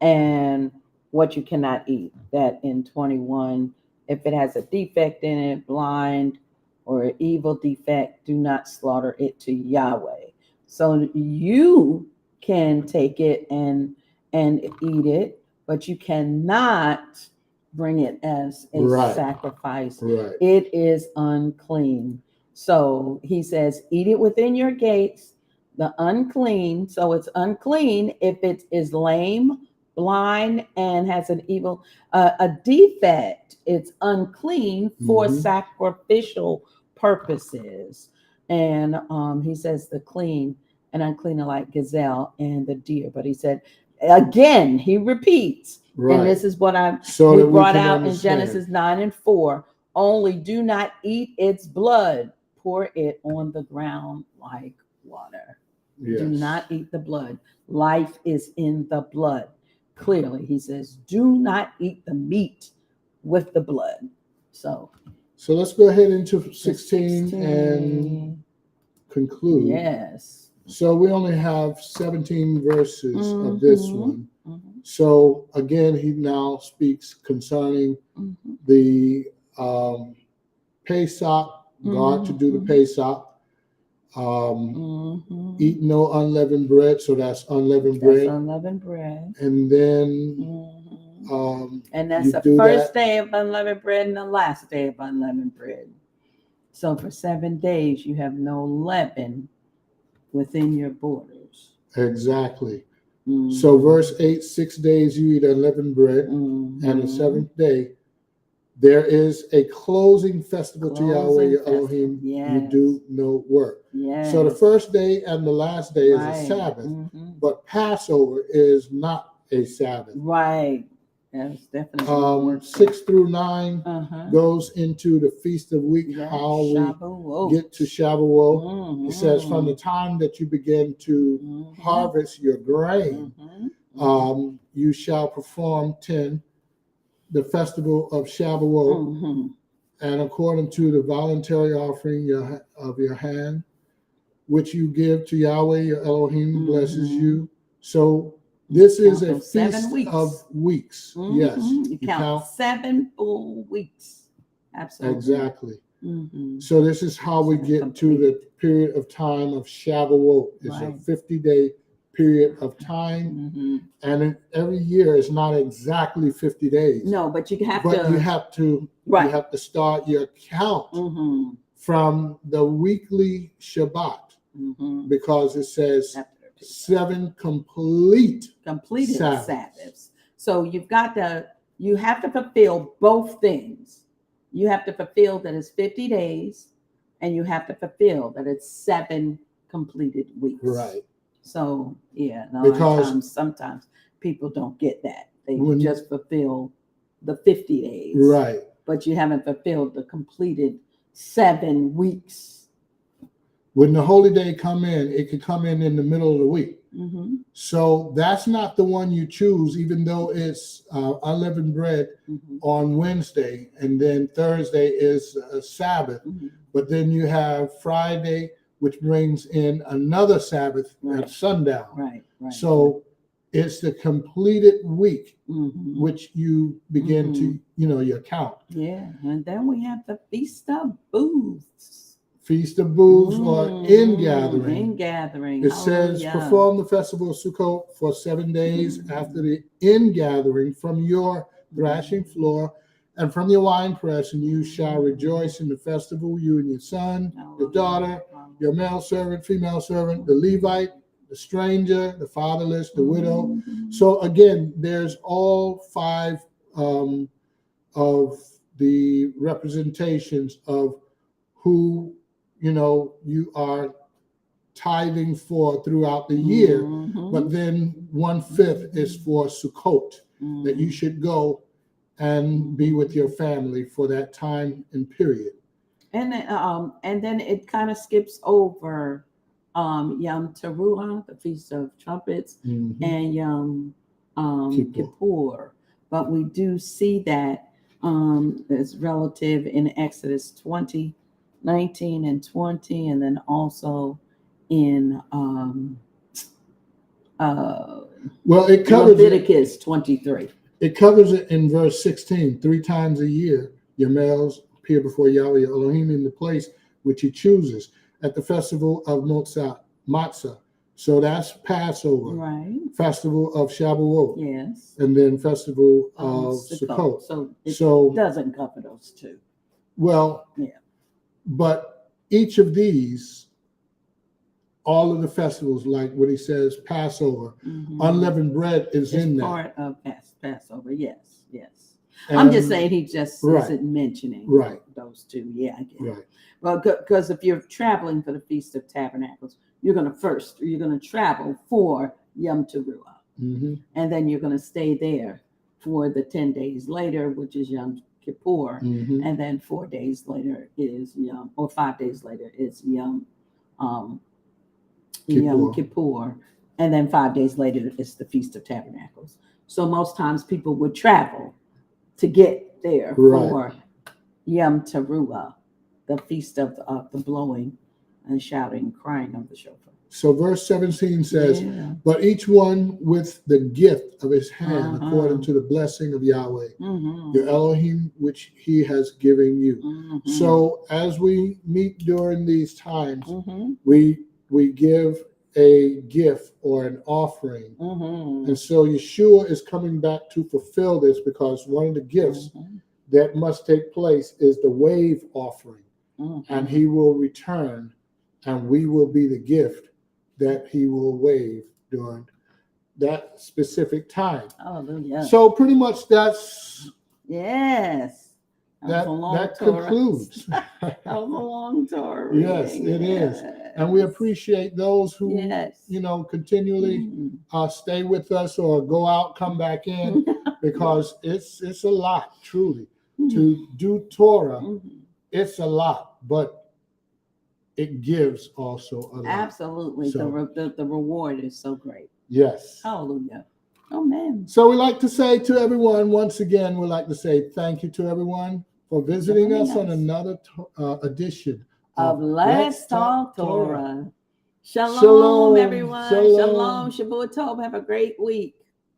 and what you cannot eat. That in 21, if it has a defect in it, blind or an evil defect, do not slaughter it to Yahweh. So you can take it and eat it, but you cannot bring it as a sacrifice. Right. It is unclean. So he says, eat it within your gates, the unclean. So it's unclean if it is lame, blind, and has an evil, a defect. It's unclean for sacrificial purposes. And he says the clean and unclean are like gazelle and the deer. But he said, again, he repeats. Right. And this is what we brought out in Genesis 9:4. Only do not eat its blood. Pour it on the ground like water. Yes. Do not eat the blood. Life is in the blood. Clearly, he says, do not eat the meat with the blood. So let's go ahead into 16 and conclude. Yes. So we only have 17 verses of this one. So again, he now speaks concerning the Pesach, God to do the Pesach. Eat no unleavened bread, so that's unleavened bread. That's unleavened bread. And then and that's the first day of unleavened bread and the last day of unleavened bread. So for 7 days you have no leaven within your borders. Exactly. So verse 8, 6 days you eat unleavened bread, and the 7th day there is a closing festival to Yahweh your Elohim. Yes. You do no work. Yes. So the first day and the last day is a Sabbath, but Passover is not a Sabbath. Right. That's definitely 6 through 9 goes into the Feast of Weeks, how we get to Shavuot. It says from the time that you begin to harvest your grain, you shall perform 10, the festival of Shavuot, and according to the voluntary offering of your hand, which you give to Yahweh, your Elohim blesses you. So this is a feast of weeks. Yes. You count 7 full weeks. Absolutely. Exactly. So this is how we get to the period of time of Shavuot. It's a 50-day period of time, and every year is not exactly 50 days. No, but you have to. You have to start your count from the weekly Shabbat, because it says 7 completed Sabbaths. So you have to fulfill both things. You have to fulfill that it's 50 days, and you have to fulfill that it's 7 completed weeks. Right. So because sometimes people don't get that. They just fulfill the 50 days. Right. But you haven't fulfilled the completed 7 weeks. When the holy day come in, it could come in the middle of the week. So that's not the one you choose, even though it's unleavened bread on Wednesday, and then Thursday is a Sabbath. But then you have Friday, which brings in another Sabbath at sundown. Right. So it's the completed week, which you begin to, your count. Yeah, and then we have the Feast of Booths. Feast of Booths or ingathering. Ingathering. It says, perform the festival of Sukkot for 7 days after the ingathering from your thrashing floor and from your winepress, and you shall rejoice in the festival, you and your son, your daughter, your male servant, female servant, the Levite, the stranger, the fatherless, the widow. So again, there's all 5 of the representations of who you are tithing for throughout the year, but then 1/5 is for Sukkot, that you should go and be with your family for that time and period. And then it kind of skips over Yom Teruah, the Feast of Trumpets, and Yom Kippur. But we do see that as relative in Exodus 20, 19 and 20, and then also in it covers Leviticus 23. It covers it in verse 16. 3 times a year, your males appear before Yahweh your Elohim in the place which he chooses at the festival of Matzah. So that's Passover, right? Festival of Shavuot, yes, and then festival of Sukkot. So it doesn't cover those 2. Well, yeah, but each of these, all of the festivals, like what he says, Passover, unleavened bread is in there. Part of Passover, yes. And I'm just saying he just isn't mentioning those 2. Yeah, I get it. Right. Well, because if you're traveling for the Feast of Tabernacles, you're going to travel for Yom Teruah. And then you're going to stay there for the 10 days later, which is Yom Kippur. And then 4 days later is 5 days later is Yom Kippur. And then 5 days later is the Feast of Tabernacles. So most times people would travel to get there for Yom Teruah, the Feast of the blowing and shouting, crying of the shofar. So verse 17 says, but each one with the gift of his hand, according to the blessing of Yahweh, your Elohim, which he has given you. So as we meet during these times, we give a gift or an offering. And so Yeshua is coming back to fulfill this, because one of the gifts that must take place is the wave offering. And he will return, and we will be the gift that he will wave during that specific time. Hallelujah. So pretty much that's that concludes. That was a long Torah. Yes, it is. And we appreciate those who continually stay with us or go out, come back in, because it's a lot, truly. To do Torah, it's a lot, but it gives also a lot. Absolutely. So, the reward is so great. Yes. Hallelujah. Amen. So we like to say to everyone, once again, we'd like to say thank you to everyone for visiting us on another edition of Let's Talk Torah. Shalom, everyone. Shalom. Shabbat Tov. Have a great week.